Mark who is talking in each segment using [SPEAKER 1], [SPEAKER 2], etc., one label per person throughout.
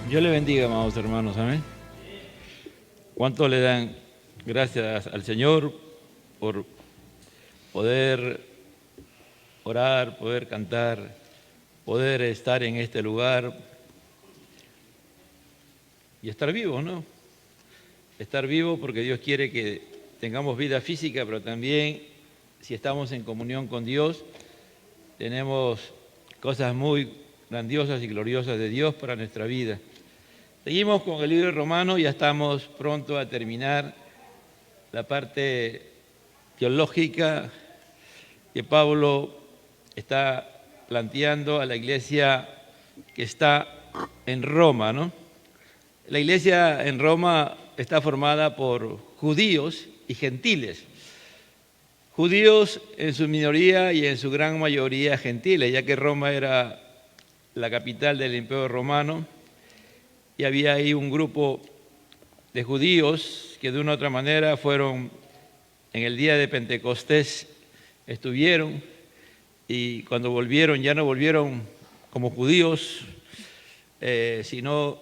[SPEAKER 1] Dios le bendiga, amados hermanos, amén. ¿Cuánto le dan gracias al Señor por poder orar, poder cantar, poder estar en este lugar y estar vivo, ¿no? Estar vivo porque Dios quiere que tengamos vida física, pero también si estamos en comunión con Dios, tenemos cosas muy grandiosas y gloriosas de Dios para nuestra vida. Seguimos con el libro de Romanos, ya estamos pronto a terminar la parte teológica que Pablo está planteando a la iglesia que está en Roma, ¿no? La iglesia en Roma está formada por judíos y gentiles. Judíos en su minoría y en su gran mayoría gentiles, ya que Roma era la capital del Imperio Romano y había ahí un grupo de judíos que de una u otra manera fueron en el día de Pentecostés, estuvieron y cuando volvieron ya no volvieron como judíos, sino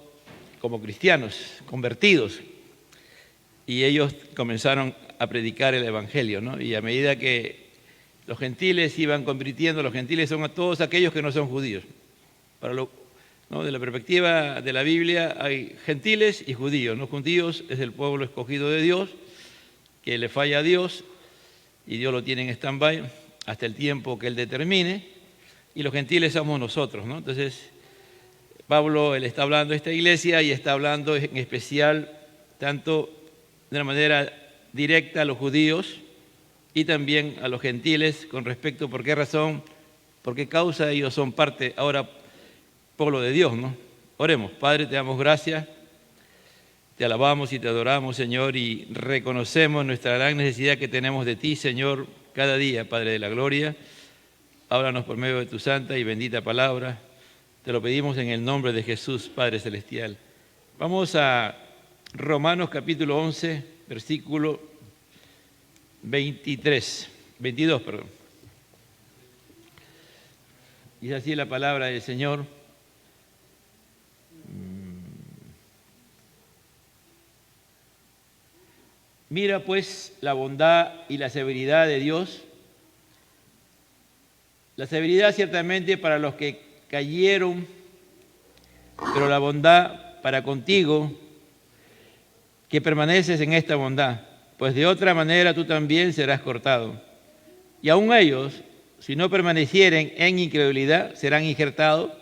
[SPEAKER 1] como cristianos, convertidos. Y ellos comenzaron a predicar el Evangelio, ¿no? Y a medida que los gentiles iban convirtiendo, los gentiles son a todos aquellos que no son judíos. ¿No? De la perspectiva de la Biblia hay gentiles y judíos, ¿no? Judíos es el pueblo escogido de Dios, que le falla a Dios y Dios lo tiene en stand-by hasta el tiempo que Él determine, y los gentiles somos nosotros, ¿no? Entonces, Pablo, él está hablando de esta iglesia y está hablando en especial tanto de una manera directa a los judíos y también a los gentiles con respecto por qué razón, por qué causa ellos son parte ahora pueblo de Dios, ¿no? Oremos. Padre, te damos gracias, te alabamos y te adoramos, Señor, y reconocemos nuestra gran necesidad que tenemos de ti, Señor, cada día, Padre de la gloria. Háblanos por medio de tu santa y bendita palabra. Te lo pedimos en el nombre de Jesús, Padre Celestial. Vamos a Romanos capítulo 11, versículo 22, perdón. Dice así la palabra del Señor. Mira pues la bondad y la severidad de Dios. La severidad ciertamente para los que cayeron, pero la bondad para contigo, que permaneces en esta bondad, pues de otra manera tú también serás cortado. Y aun ellos, si no permanecieren en incredulidad, serán injertados,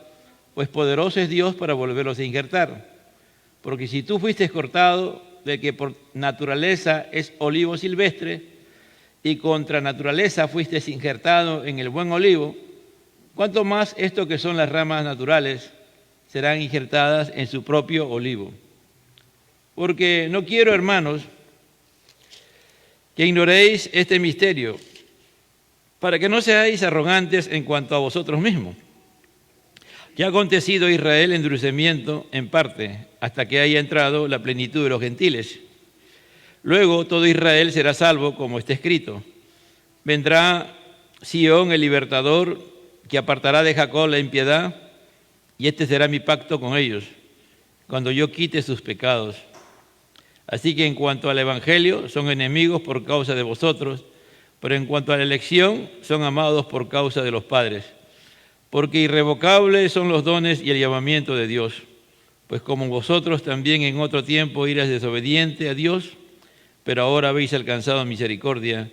[SPEAKER 1] pues poderoso es Dios para volverlos a injertar. Porque si tú fuiste cortado, de que por naturaleza es olivo silvestre, y contra naturaleza fuiste injertado en el buen olivo, cuánto más esto que son las ramas naturales serán injertadas en su propio olivo. Porque no quiero, hermanos, que ignoréis este misterio, para que no seáis arrogantes en cuanto a vosotros mismos. Que ha acontecido a Israel endurecimiento en parte, hasta que haya entrado la plenitud de los gentiles. Luego todo Israel será salvo, como está escrito. Vendrá Sión el libertador, que apartará de Jacob la impiedad, y este será mi pacto con ellos, cuando yo quite sus pecados. Así que en cuanto al Evangelio, son enemigos por causa de vosotros, pero en cuanto a la elección, son amados por causa de los padres. Porque irrevocables son los dones y el llamamiento de Dios, pues como vosotros también en otro tiempo erais desobediente a Dios, pero ahora habéis alcanzado misericordia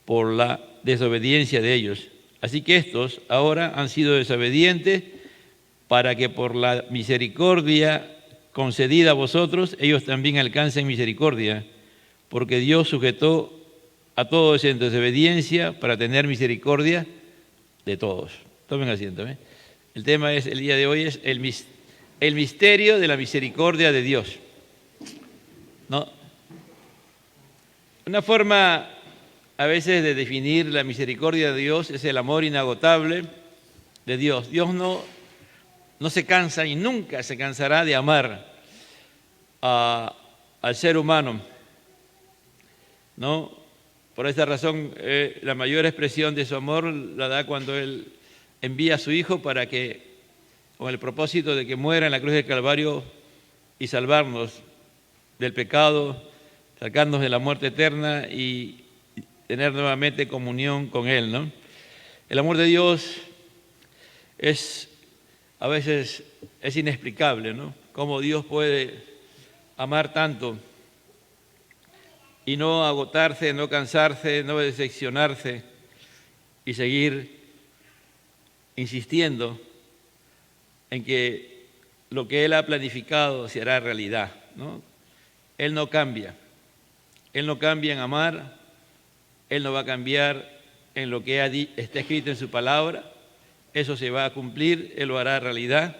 [SPEAKER 1] por la desobediencia de ellos. Así que estos ahora han sido desobedientes para que por la misericordia concedida a vosotros, ellos también alcancen misericordia, porque Dios sujetó a todos en desobediencia para tener misericordia de todos. Tomen asiento. El tema es, el día de hoy es el misterio de la misericordia de Dios. ¿No? Una forma a veces de definir la misericordia de Dios es el amor inagotable de Dios. Dios no se cansa y nunca se cansará de amar al ser humano, ¿no? Por esa razón, la mayor expresión de su amor la da cuando Él envía a su Hijo para que, con el propósito de que muera en la cruz del Calvario y salvarnos del pecado, sacarnos de la muerte eterna y tener nuevamente comunión con Él, ¿no? El amor de Dios a veces es inexplicable, ¿no? Cómo Dios puede amar tanto y no agotarse, no cansarse, no decepcionarse y seguir insistiendo en que lo que Él ha planificado se hará realidad, ¿no? Él no cambia. Él no cambia en amar, Él no va a cambiar en lo que está escrito en su palabra. Eso se va a cumplir, Él lo hará realidad.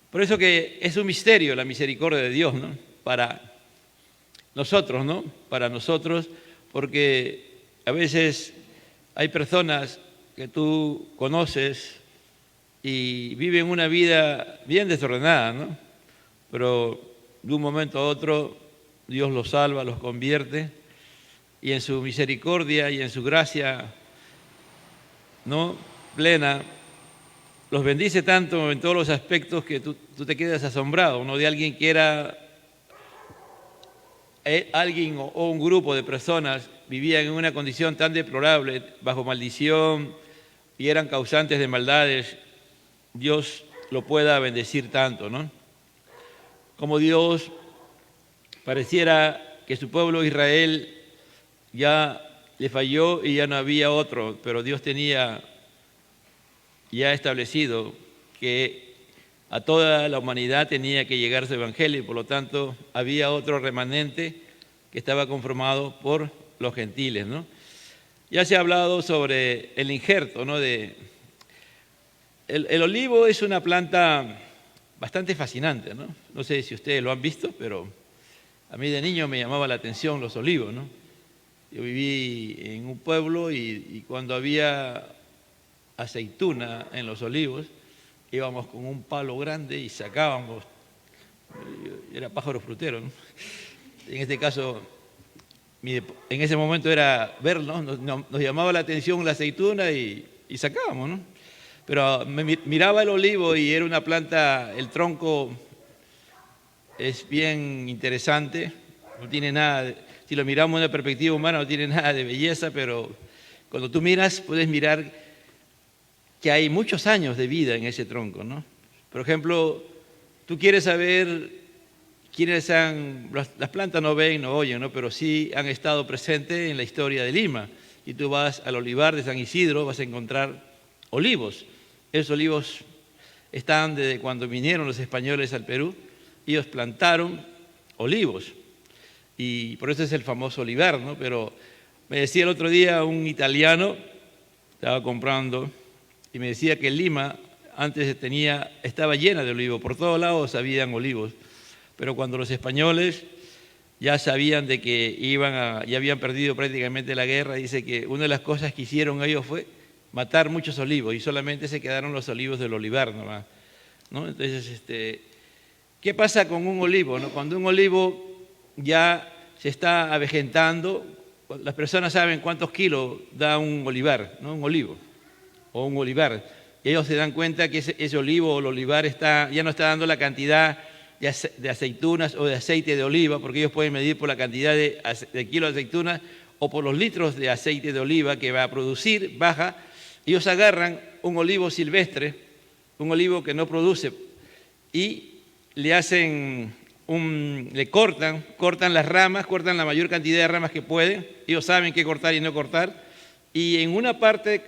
[SPEAKER 1] Por eso que es un misterio la misericordia de Dios, ¿no? Para nosotros, ¿no? Para nosotros, porque a veces hay personas que tú conoces y viven una vida bien desordenada, ¿no? Pero de un momento a otro Dios los salva, los convierte y en su misericordia y en su gracia, ¿no?, plena, los bendice tanto en todos los aspectos que tú te quedas asombrado, ¿no?, de alguien que era alguien o un grupo de personas vivían en una condición tan deplorable, bajo maldición, y eran causantes de maldades. Dios lo pueda bendecir tanto, ¿no? Como Dios pareciera que su pueblo Israel ya le falló y ya no había otro, pero Dios tenía ya establecido que a toda la humanidad tenía que llegar su evangelio y por lo tanto había otro remanente que estaba conformado por los gentiles, ¿no? Ya se ha hablado sobre el injerto, ¿no? El olivo es una planta bastante fascinante, ¿no? No sé si ustedes lo han visto, pero a mí de niño me llamaba la atención los olivos, ¿no? Yo viví en un pueblo y cuando había aceituna en los olivos, íbamos con un palo grande y sacábamos, era pájaro frutero, ¿no? En este caso, en ese momento era verlo, nos llamaba la atención la aceituna y sacábamos, ¿no? Pero miraba el olivo y era una planta, el tronco es bien interesante, no tiene nada, si lo miramos de una perspectiva humana no tiene nada de belleza, pero cuando tú miras puedes mirar que hay muchos años de vida en ese tronco, ¿no? Por ejemplo, tú quieres saber quiénes las plantas no ven, no oyen, ¿no?, pero sí han estado presentes en la historia de Lima. Y tú vas al olivar de San Isidro, vas a encontrar olivos. Esos olivos están desde cuando vinieron los españoles al Perú. Ellos plantaron olivos y por eso es el famoso olivar, ¿no? Pero me decía el otro día un italiano, estaba comprando, y me decía que Lima antes estaba llena de olivos, por todos lados habían olivos, pero cuando los españoles ya sabían de que ya habían perdido prácticamente la guerra, dice que una de las cosas que hicieron ellos fue matar muchos olivos y solamente se quedaron los olivos del olivar nomás, ¿no? Entonces, ¿qué pasa con un olivo, no? Cuando un olivo ya se está avejentando, las personas saben cuántos kilos da un olivar, ¿no?, un olivo o un olivar. Ellos se dan cuenta que ese olivo o el olivar ya no está dando la cantidad de aceitunas o de aceite de oliva, porque ellos pueden medir por la cantidad de kilos de aceitunas o por los litros de aceite de oliva que va a producir, baja. Ellos agarran un olivo silvestre, un olivo que no produce, y le cortan las ramas, cortan la mayor cantidad de ramas que pueden. Ellos saben qué cortar y no cortar, y en una parte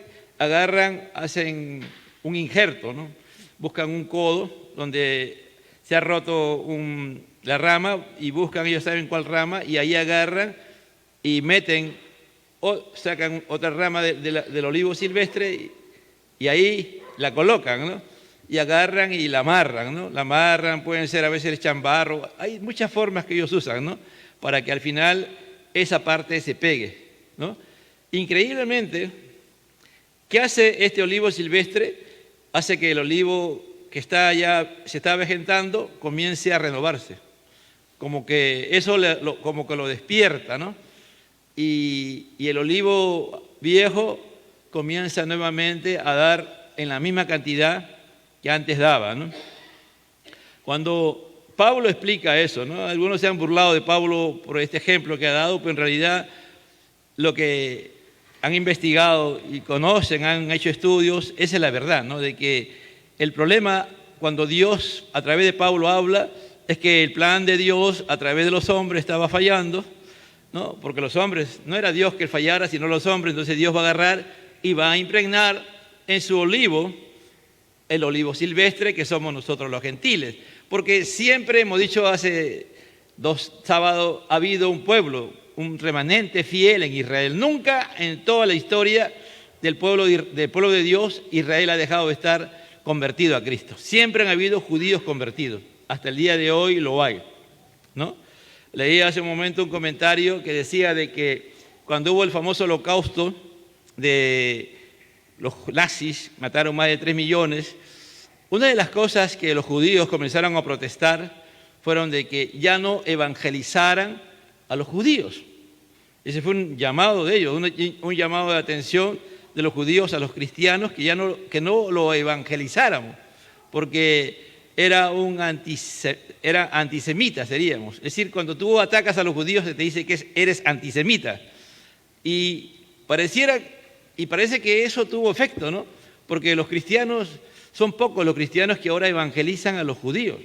[SPEAKER 1] hacen un injerto, ¿no? Buscan un codo donde se ha roto la rama y ellos saben cuál rama, y ahí agarran y sacan otra rama del olivo silvestre y ahí la colocan, ¿no? Y agarran y la amarran, ¿no? La amarran, pueden ser a veces le echan barro, hay muchas formas que ellos usan, ¿no?, para que al final esa parte se pegue, ¿no? Increíblemente, ¿qué hace este olivo silvestre? Hace que el olivo que se está avejentando comience a renovarse, como que eso como que lo despierta, ¿no? Y el olivo viejo comienza nuevamente a dar en la misma cantidad que antes daba, ¿no? Cuando Pablo explica eso, ¿no? Algunos se han burlado de Pablo por este ejemplo que ha dado, pero en realidad lo que han investigado y conocen, han hecho estudios, esa es la verdad, ¿no? De que el problema cuando Dios a través de Pablo habla es que el plan de Dios a través de los hombres estaba fallando, ¿no? Porque los hombres, no era Dios que fallara, sino los hombres. Entonces Dios va a agarrar y va a impregnar en su olivo, el olivo silvestre, que somos nosotros los gentiles. Porque siempre hemos dicho hace 2 sábados, ha habido un pueblo, un remanente fiel en Israel. Nunca en toda la historia del pueblo de Dios, Israel ha dejado de estar convertido a Cristo. Siempre han habido judíos convertidos. Hasta el día de hoy lo hay, ¿no? Leí hace un momento un comentario que decía de que cuando hubo el famoso holocausto de los nazis, mataron más de 3 millones, una de las cosas que los judíos comenzaron a protestar fueron de que ya no evangelizaran a los judíos. Ese fue un llamado de ellos, un llamado de atención de los judíos a los cristianos, que no lo evangelizáramos, porque era antisemita, seríamos. Es decir, cuando tú atacas a los judíos se te dice que eres antisemita. Y parece que eso tuvo efecto, ¿no? Porque los cristianos, son pocos los cristianos que ahora evangelizan a los judíos.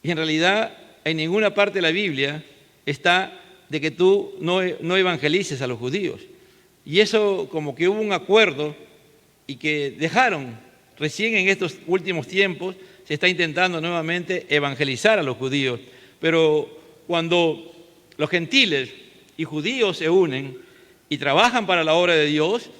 [SPEAKER 1] Y en realidad, en ninguna parte de la Biblia está de que tú no evangelices a los judíos. Y eso como que hubo un acuerdo y que dejaron, recién en estos últimos tiempos, se está intentando nuevamente evangelizar a los judíos. Pero cuando los gentiles y judíos se unen y trabajan para la obra de Dios,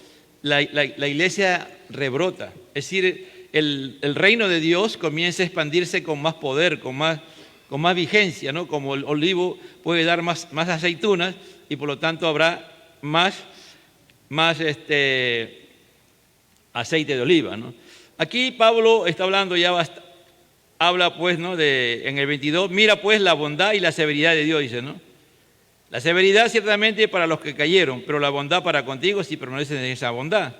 [SPEAKER 1] la iglesia rebrota. Es decir, el reino de Dios comienza a expandirse con más poder, con más vigencia, ¿no? Como el olivo puede dar más aceitunas y por lo tanto habrá más aceite de oliva, ¿no? Aquí Pablo está hablando habla pues, ¿no? En el 22, mira pues la bondad y la severidad de Dios, dice, ¿no? La severidad ciertamente para los que cayeron, pero la bondad para contigo si permaneces en esa bondad.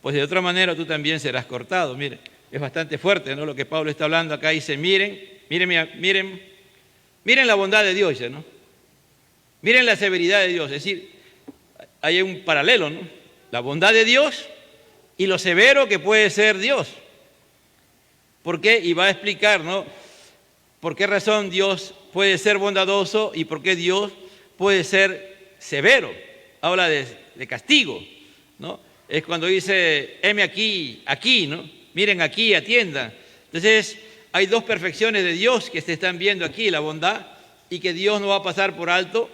[SPEAKER 1] Pues de otra manera tú también serás cortado. Mire, es bastante fuerte, ¿no? Lo que Pablo está hablando acá dice, miren la bondad de Dios, dice, ¿no? Miren la severidad de Dios. Es decir, hay un paralelo, ¿no? La bondad de Dios y lo severo que puede ser Dios. ¿Por qué? Y va a explicar, ¿no? ¿Por qué razón Dios puede ser bondadoso y por qué Dios puede ser severo? Habla de castigo, ¿no? Es cuando dice, heme aquí, ¿no? Miren aquí, atiendan. Entonces, hay 2 perfecciones de Dios que se están viendo aquí, la bondad, y que Dios no va a pasar por alto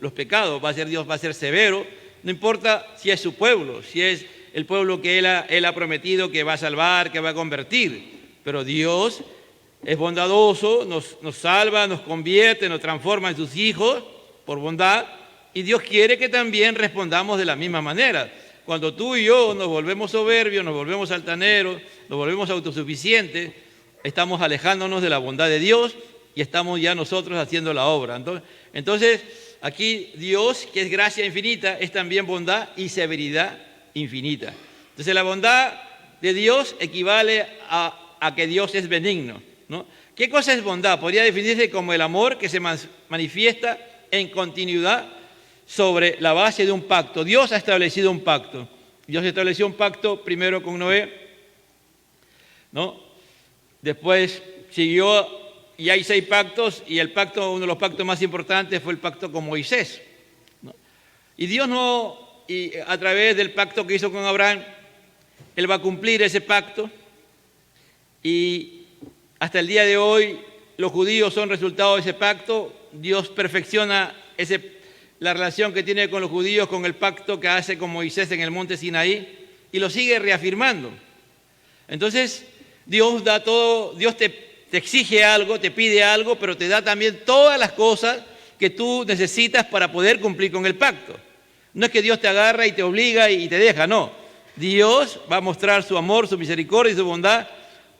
[SPEAKER 1] los pecados. Dios va a ser severo, no importa si es su pueblo, si es el pueblo que Él ha prometido que va a salvar, que va a convertir. Pero Dios es bondadoso, nos salva, nos convierte, nos transforma en sus hijos por bondad, y Dios quiere que también respondamos de la misma manera. Cuando tú y yo nos volvemos soberbios, nos volvemos altaneros, nos volvemos autosuficientes, estamos alejándonos de la bondad de Dios y estamos ya nosotros haciendo la obra. Entonces, aquí Dios, que es gracia infinita, es también bondad y severidad infinita. Entonces, la bondad de Dios equivale a que Dios es benigno, ¿no? ¿Qué cosa es bondad? Podría definirse como el amor que se manifiesta en continuidad sobre la base de un pacto. Dios ha establecido un pacto. Dios estableció un pacto primero con Noé, ¿no? Después siguió y hay 6 pactos y uno de los pactos más importantes fue el pacto con Moisés, ¿no? Y Dios a través del pacto que hizo con Abraham, Él va a cumplir ese pacto y hasta el día de hoy los judíos son resultado de ese pacto. Dios perfecciona la relación que tiene con los judíos con el pacto que hace con Moisés en el monte Sinaí y lo sigue reafirmando. Entonces, Dios da todo, Dios te exige algo, te pide algo, pero te da también todas las cosas que tú necesitas para poder cumplir con el pacto. No es que Dios te agarra y te obliga y te deja, no. Dios va a mostrar su amor, su misericordia y su bondad.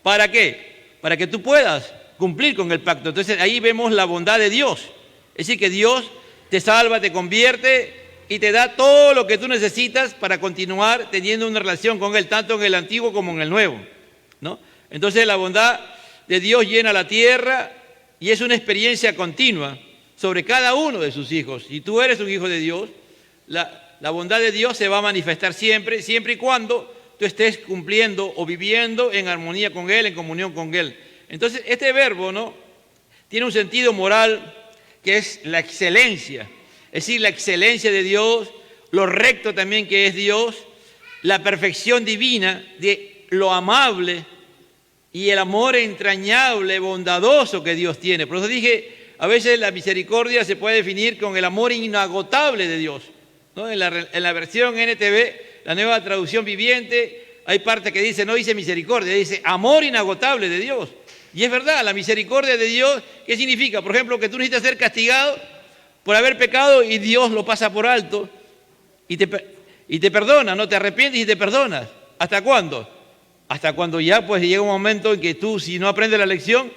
[SPEAKER 1] ¿Para qué? Para que tú puedas cumplir con el pacto. Entonces ahí vemos la bondad de Dios. Es decir, que Dios te salva, te convierte y te da todo lo que tú necesitas para continuar teniendo una relación con Él, tanto en el antiguo como en el nuevo, ¿no? Entonces la bondad de Dios llena la tierra y es una experiencia continua sobre cada uno de sus hijos. Si tú eres un hijo de Dios, la bondad de Dios se va a manifestar siempre, siempre y cuando tú estés cumpliendo o viviendo en armonía con Él, en comunión con Él. Entonces, este verbo, ¿no?, tiene un sentido moral que es la excelencia, es decir, la excelencia de Dios, lo recto también que es Dios, la perfección divina de lo amable y el amor entrañable, bondadoso que Dios tiene. Por eso dije, a veces la misericordia se puede definir con el amor inagotable de Dios, ¿no? En la versión NTV, la nueva traducción viviente, hay parte que dice, no dice misericordia, dice amor inagotable de Dios. Y es verdad, la misericordia de Dios, ¿qué significa? Por ejemplo, que tú necesitas ser castigado por haber pecado y Dios lo pasa por alto y te perdona, ¿no? Te arrepientes y te perdonas. ¿Hasta cuándo? Hasta cuando ya pues llega un momento en que tú, si no aprendes la lección,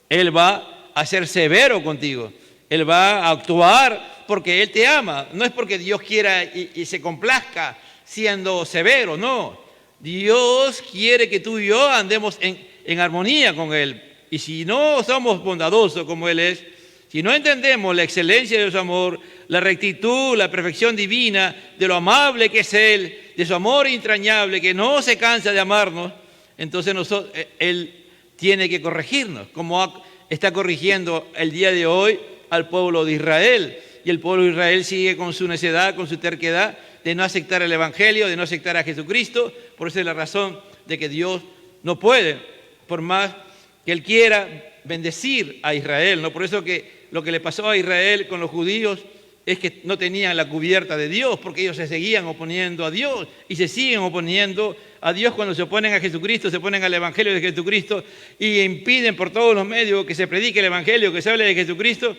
[SPEAKER 1] Él va a ser severo contigo. Él va a actuar porque Él te ama. No es porque Dios quiera y se complazca siendo severo, no. Dios quiere que tú y yo andemos en armonía con Él. Y si no somos bondadosos como Él es, si no entendemos la excelencia de su amor, la rectitud, la perfección divina, de lo amable que es Él, de su amor entrañable, que no se cansa de amarnos, entonces Él tiene que corregirnos, como está corrigiendo el día de hoy al pueblo de Israel. Y el pueblo de Israel sigue con su necedad, con su terquedad de no aceptar el Evangelio, de no aceptar a Jesucristo. Por eso es la razón de que Dios no puede, por más que Él quiera bendecir a Israel, ¿no? Por eso que lo que le pasó a Israel con los judíos es que no tenían la cubierta de Dios, porque ellos se seguían oponiendo a Dios y se siguen oponiendo a Dios cuando se oponen a Jesucristo, se oponen al Evangelio de Jesucristo y impiden por todos los medios que se predique el Evangelio, que se hable de Jesucristo.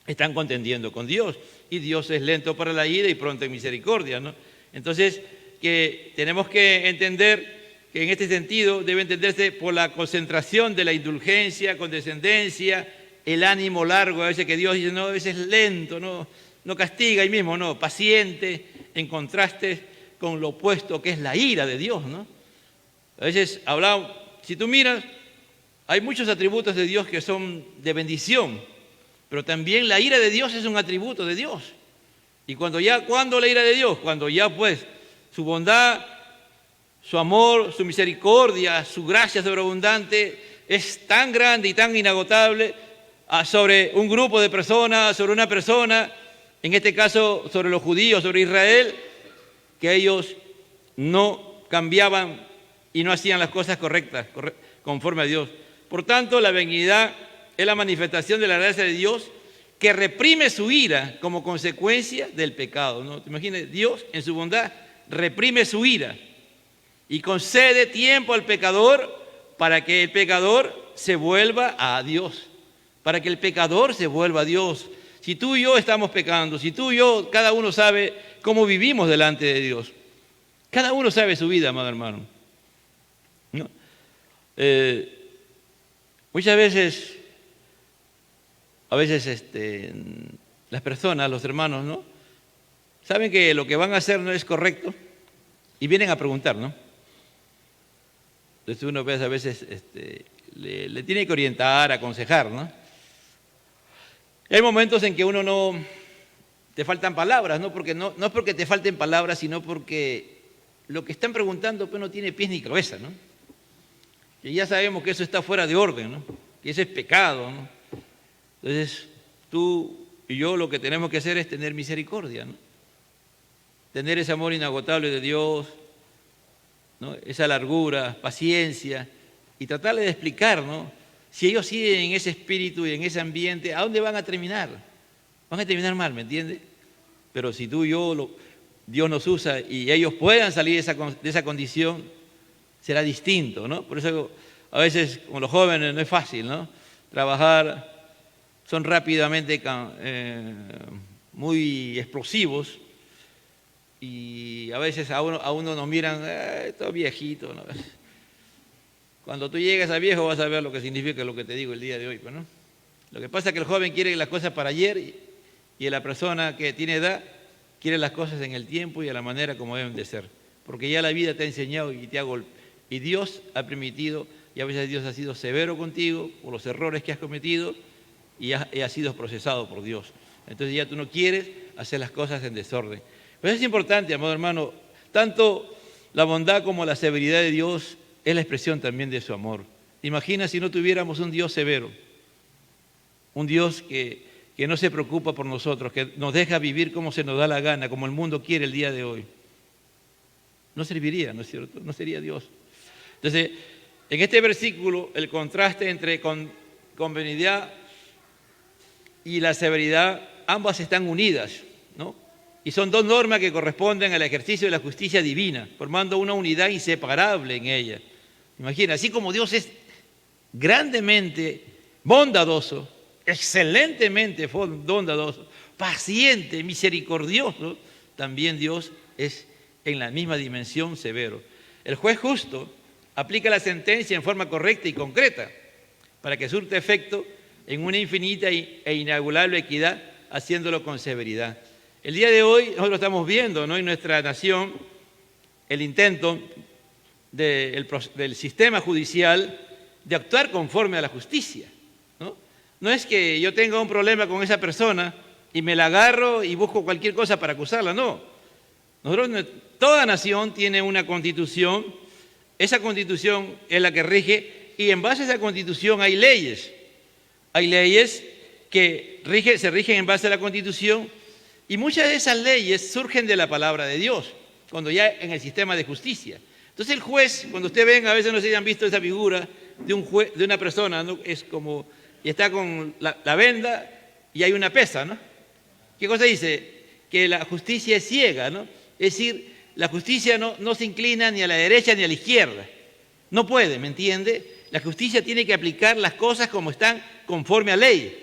[SPEAKER 1] Están contendiendo con Dios y Dios es lento para la ira y pronto en misericordia, ¿no? Entonces, que tenemos que entender que en este sentido debe entenderse por la concentración de la indulgencia, condescendencia, el ánimo largo, a veces que Dios dice, no, a veces es lento, no castiga ahí mismo, no, paciente, en contraste con lo opuesto que es la ira de Dios, ¿no? A veces hablamos, si tú miras, hay muchos atributos de Dios que son de bendición, pero también la ira de Dios es un atributo de Dios. Y ¿cuándo la ira de Dios? Cuando ya pues su bondad, su amor, su misericordia, su gracia sobreabundante es tan grande y tan inagotable sobre un grupo de personas, sobre una persona, en este caso sobre los judíos, sobre Israel, que ellos no cambiaban y no hacían las cosas correctas, conforme a Dios. Por tanto, la benignidad es la manifestación de la gracia de Dios que reprime su ira como consecuencia del pecado, ¿no? ¿Te imaginas? Dios en su bondad reprime su ira y concede tiempo al pecador para que el pecador se vuelva a Dios, para que el pecador se vuelva a Dios. Si tú y yo estamos pecando, si tú y yo, cada uno sabe cómo vivimos delante de Dios. Cada uno sabe su vida, amado hermano, ¿no? Muchas veces, las personas, los hermanos, ¿no?, saben que lo que van a hacer no es correcto y vienen a preguntar, ¿no? Entonces uno a veces le tiene que orientar, aconsejar, ¿no? Hay momentos en que uno te faltan palabras, ¿no? Porque no es porque te falten palabras, sino porque lo que están preguntando pues no tiene pies ni cabeza, ¿no? Y ya sabemos que eso está fuera de orden, ¿no? Que eso es pecado, ¿no? Entonces, tú y yo lo que tenemos que hacer es tener misericordia, ¿no? Tener ese amor inagotable de Dios, ¿no? Esa largura, paciencia, y tratarle de explicar, ¿no? Si ellos siguen en ese espíritu y en ese ambiente, ¿a dónde van a terminar? Van a terminar mal, ¿me entiendes? Pero si tú y yo, Dios nos usa y ellos puedan salir de esa condición, será distinto, ¿no? Por eso a veces con los jóvenes no es fácil, ¿no? Trabajar, son rápidamente muy explosivos y a veces a uno nos miran, todo viejito, ¿no? Cuando tú llegues a viejo vas a ver lo que significa lo que te digo el día de hoy, ¿no? Lo que pasa es que el joven quiere las cosas para ayer y la persona que tiene edad quiere las cosas en el tiempo y a la manera como deben de ser, porque ya la vida te ha enseñado y te ha golpeado. Y Dios ha permitido y a veces Dios ha sido severo contigo por los errores que has cometido y has sido procesado por Dios. Entonces ya tú no quieres hacer las cosas en desorden. Pero es importante, amado hermano, tanto la bondad como la severidad de Dios es la expresión también de su amor. Imagina si no tuviéramos un Dios severo, un Dios que no se preocupa por nosotros, que nos deja vivir como se nos da la gana, como el mundo quiere el día de hoy. No serviría, ¿no es cierto? No sería Dios. Entonces, en este versículo, el contraste entre convenidad y la severidad, ambas están unidas, ¿no? Y son dos normas que corresponden al ejercicio de la justicia divina, formando una unidad inseparable en ella. Imagina, así como Dios es grandemente bondadoso, excelentemente bondadoso, paciente, misericordioso, también Dios es en la misma dimensión severo. El juez justo aplica la sentencia en forma correcta y concreta para que surta efecto en una infinita e inagotable equidad, haciéndolo con severidad. El día de hoy nosotros estamos viendo, ¿no?, en nuestra nación el intento del sistema judicial de actuar conforme a la justicia, ¿no? No es que yo tenga un problema con esa persona y me la agarro y busco cualquier cosa para acusarla, no. Nosotros, toda nación tiene una constitución, esa constitución es la que rige y en base a esa constitución hay leyes. Hay leyes que se rigen en base a la constitución y muchas de esas leyes surgen de la palabra de Dios, cuando ya en el sistema de justicia. Entonces el juez, cuando usted ven, a veces no se hayan visto esa figura de un juez, de una persona, ¿no?, es como, y está con la venda y hay una pesa, ¿no? ¿Qué cosa dice? Que la justicia es ciega, ¿no? Es decir, la justicia no se inclina ni a la derecha ni a la izquierda. No puede, ¿me entiende? La justicia tiene que aplicar las cosas como están conforme a ley.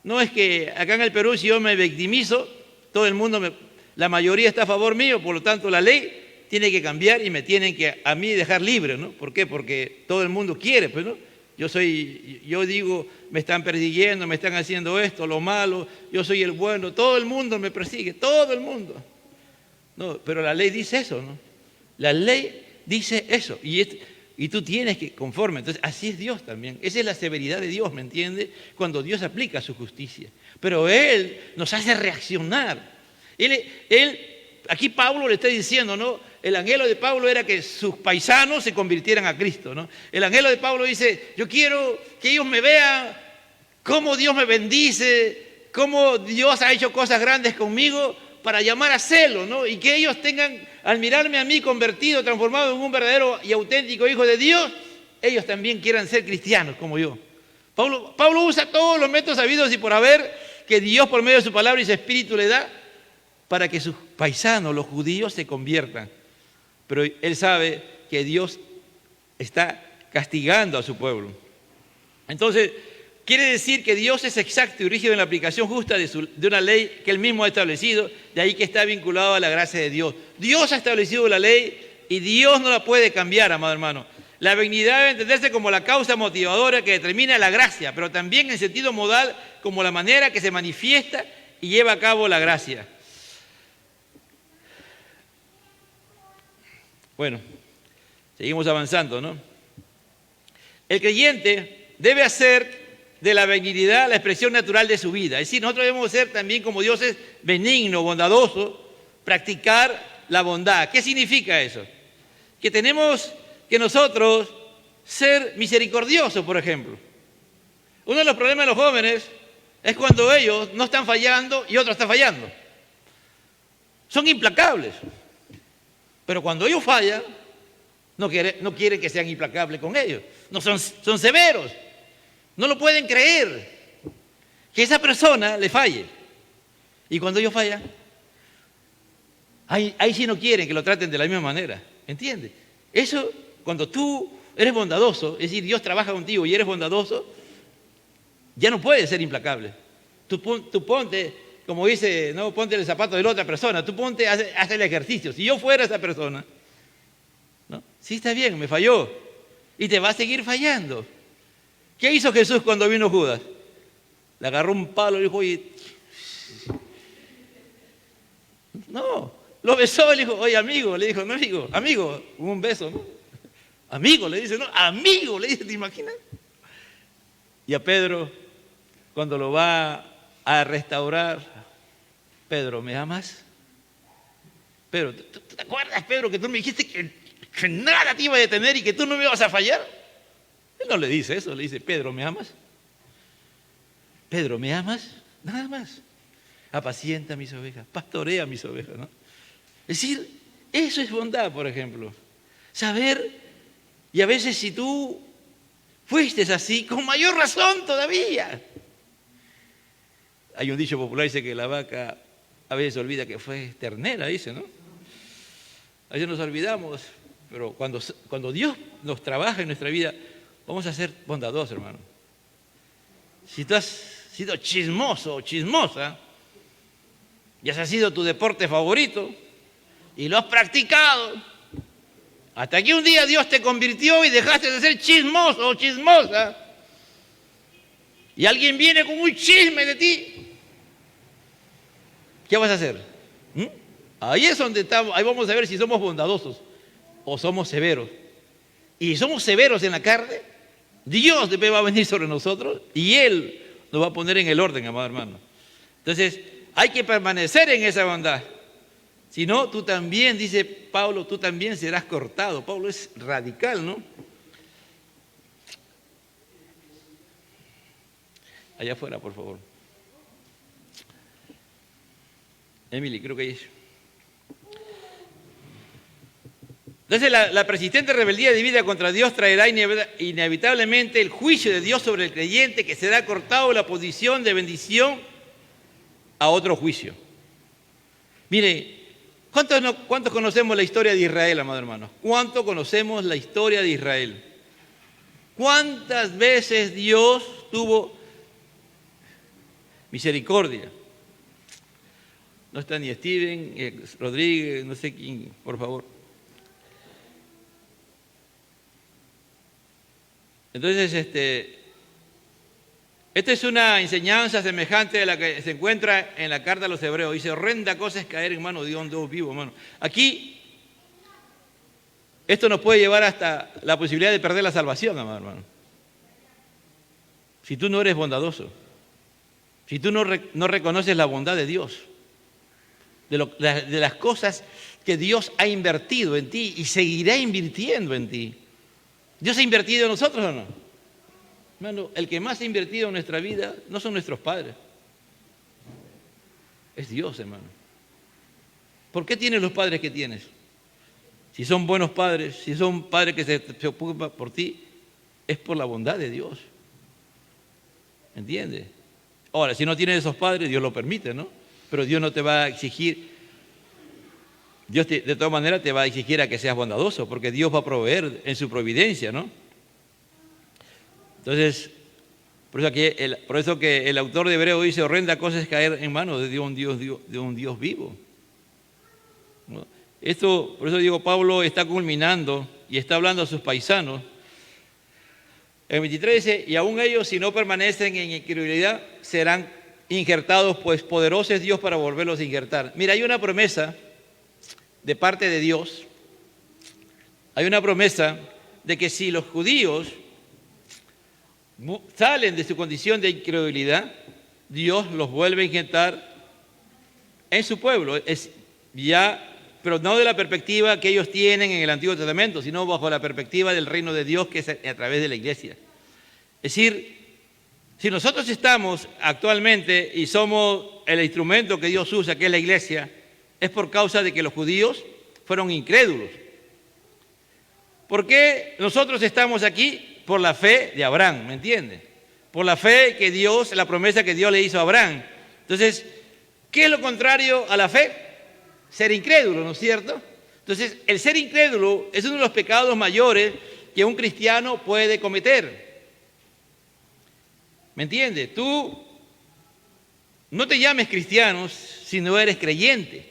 [SPEAKER 1] No es que acá en el Perú, si yo me victimizo, todo el mundo, la mayoría está a favor mío, por lo tanto la ley tiene que cambiar y me tienen que a mí dejar libre, ¿no? ¿Por qué? Porque todo el mundo quiere, pues, ¿no? Yo digo, me están persiguiendo, me están haciendo esto, lo malo, yo soy el bueno, todo el mundo me persigue, todo el mundo. No, pero la ley dice eso, ¿no? La ley dice eso y tú tienes que conforme. Entonces, así es Dios también. Esa es la severidad de Dios, ¿me entiende? Cuando Dios aplica su justicia. Pero Él nos hace reaccionar. Aquí Pablo le está diciendo, ¿no? El anhelo de Pablo era que sus paisanos se convirtieran a Cristo, ¿no? El anhelo de Pablo dice, yo quiero que ellos me vean cómo Dios me bendice, cómo Dios ha hecho cosas grandes conmigo para llamar a celo, ¿no? Y que ellos tengan, al mirarme a mí convertido, transformado en un verdadero y auténtico hijo de Dios, ellos también quieran ser cristianos como yo. Pablo usa todos los métodos habidos y por haber que Dios por medio de su palabra y su espíritu le da para que sus paisanos, los judíos, se conviertan. Pero él sabe que Dios está castigando a su pueblo. Entonces, quiere decir que Dios es exacto y rígido en la aplicación justa de una ley que Él mismo ha establecido, de ahí que está vinculado a la gracia de Dios. Dios ha establecido la ley y Dios no la puede cambiar, amado hermano. La benignidad debe entenderse como la causa motivadora que determina la gracia, pero también en sentido modal como la manera que se manifiesta y lleva a cabo la gracia. Bueno, seguimos avanzando, ¿no? El creyente debe hacer de la benignidad la expresión natural de su vida. Es decir, nosotros debemos ser también, como Dios es benigno, bondadoso, practicar la bondad. ¿Qué significa eso? Que tenemos que nosotros ser misericordiosos, por ejemplo. Uno de los problemas de los jóvenes es cuando ellos no están fallando y otro está fallando. Son implacables. Pero cuando ellos fallan, no quieren que sean implacables con ellos. No son severos. No lo pueden creer que esa persona le falle. Y cuando ellos fallan, ahí sí no quieren que lo traten de la misma manera. ¿Entiendes? Eso, cuando tú eres bondadoso, es decir, Dios trabaja contigo y eres bondadoso, ya no puedes ser implacable. Tú ponte, como dice, no ponte el zapato de la otra persona, tú ponte, haz el ejercicio. Si yo fuera esa persona, ¿no? Sí, está bien, me falló. Y te va a seguir fallando. ¿Qué hizo Jesús cuando vino Judas? Le agarró un palo y dijo, oye, no, lo besó, le dijo, oye, amigo, le dijo, no, amigo, un beso, ¿no? Amigo, le dice, ¿no? Amigo, le dice, ¿te imaginas? Y a Pedro, cuando lo va a restaurar, Pedro, ¿me amas? Pedro, ¿tú te acuerdas, Pedro, que tú me dijiste que nada te iba a detener y que tú no me ibas a fallar? Él no le dice eso, le dice, Pedro, ¿me amas? Pedro, ¿me amas? Nada más. Apacienta mis ovejas, pastorea mis ovejas, ¿no? Es decir, eso es bondad, por ejemplo. Saber, y a veces si tú fuiste así, con mayor razón todavía. Hay un dicho popular, dice que la vaca a veces olvida que fue ternera, dice, ¿no? A veces nos olvidamos, pero cuando Dios nos trabaja en nuestra vida, vamos a ser bondadosos, hermano. Si tú has sido chismoso o chismosa, y ese ha sido tu deporte favorito, y lo has practicado, hasta que un día Dios te convirtió y dejaste de ser chismoso o chismosa, y alguien viene con un chisme de ti, ¿qué vas a hacer? Ahí es donde estamos, ahí vamos a ver si somos bondadosos o somos severos. Y si somos severos en la carne, Dios después va a venir sobre nosotros y Él nos va a poner en el orden, amado hermano. Entonces, hay que permanecer en esa bondad. Si no, tú también, dice Pablo, tú también serás cortado. Pablo es radical, ¿no? Allá afuera, por favor. Emily, creo que ahí es. Entonces la persistente rebeldía de vida contra Dios traerá inevitablemente el juicio de Dios sobre el creyente, que será cortado la posición de bendición a otro juicio. Mire, ¿cuántos conocemos la historia de Israel, amado hermano? ¿Cuánto conocemos la historia de Israel? ¿Cuántas veces Dios tuvo misericordia? No está ni Steven, Rodríguez, no sé quién, por favor. Entonces, esta es una enseñanza semejante a la que se encuentra en la carta a los Hebreos. Dice, horrenda cosa es caer en manos de un Dios vivo, hermano. Aquí, esto nos puede llevar hasta la posibilidad de perder la salvación, amado hermano. Si tú no eres bondadoso, si tú no reconoces la bondad de Dios, de las cosas que Dios ha invertido en ti y seguirá invirtiendo en ti. ¿Dios ha invertido en nosotros o no? Hermano, el que más ha invertido en nuestra vida no son nuestros padres. Es Dios, hermano. ¿Por qué tienes los padres que tienes? Si son buenos padres, si son padres que se ocupan por ti, es por la bondad de Dios. ¿Entiendes? Ahora, si no tienes esos padres, Dios lo permite, ¿no? Pero Dios no te va a exigir, de todas maneras te va a exigir a que seas bondadoso, porque Dios va a proveer en su providencia, ¿no? Entonces, por eso que el autor de Hebreo dice, horrenda cosa es caer en manos de un Dios vivo. ¿No? Por eso digo, Pablo está culminando y está hablando a sus paisanos. El 23 dice, y aún ellos, si no permanecen en incredulidad, serán injertados, pues poderoso es Dios para volverlos a injertar. Mira, hay una promesa de parte de Dios, hay una promesa de que si los judíos salen de su condición de incredulidad, Dios los vuelve a injertar en su pueblo, pero no de la perspectiva que ellos tienen en el Antiguo Testamento, sino bajo la perspectiva del reino de Dios, que es a través de la iglesia. Es decir, si nosotros estamos actualmente y somos el instrumento que Dios usa, que es la iglesia, es por causa de que los judíos fueron incrédulos. ¿Por qué nosotros estamos aquí? Por la fe de Abraham, ¿me entiendes? Por la fe que Dios, la promesa que Dios le hizo a Abraham. Entonces, ¿qué es lo contrario a la fe? Ser incrédulo, ¿no es cierto? Entonces, el ser incrédulo es uno de los pecados mayores que un cristiano puede cometer. ¿Me entiendes? Tú no te llames cristiano si no eres creyente.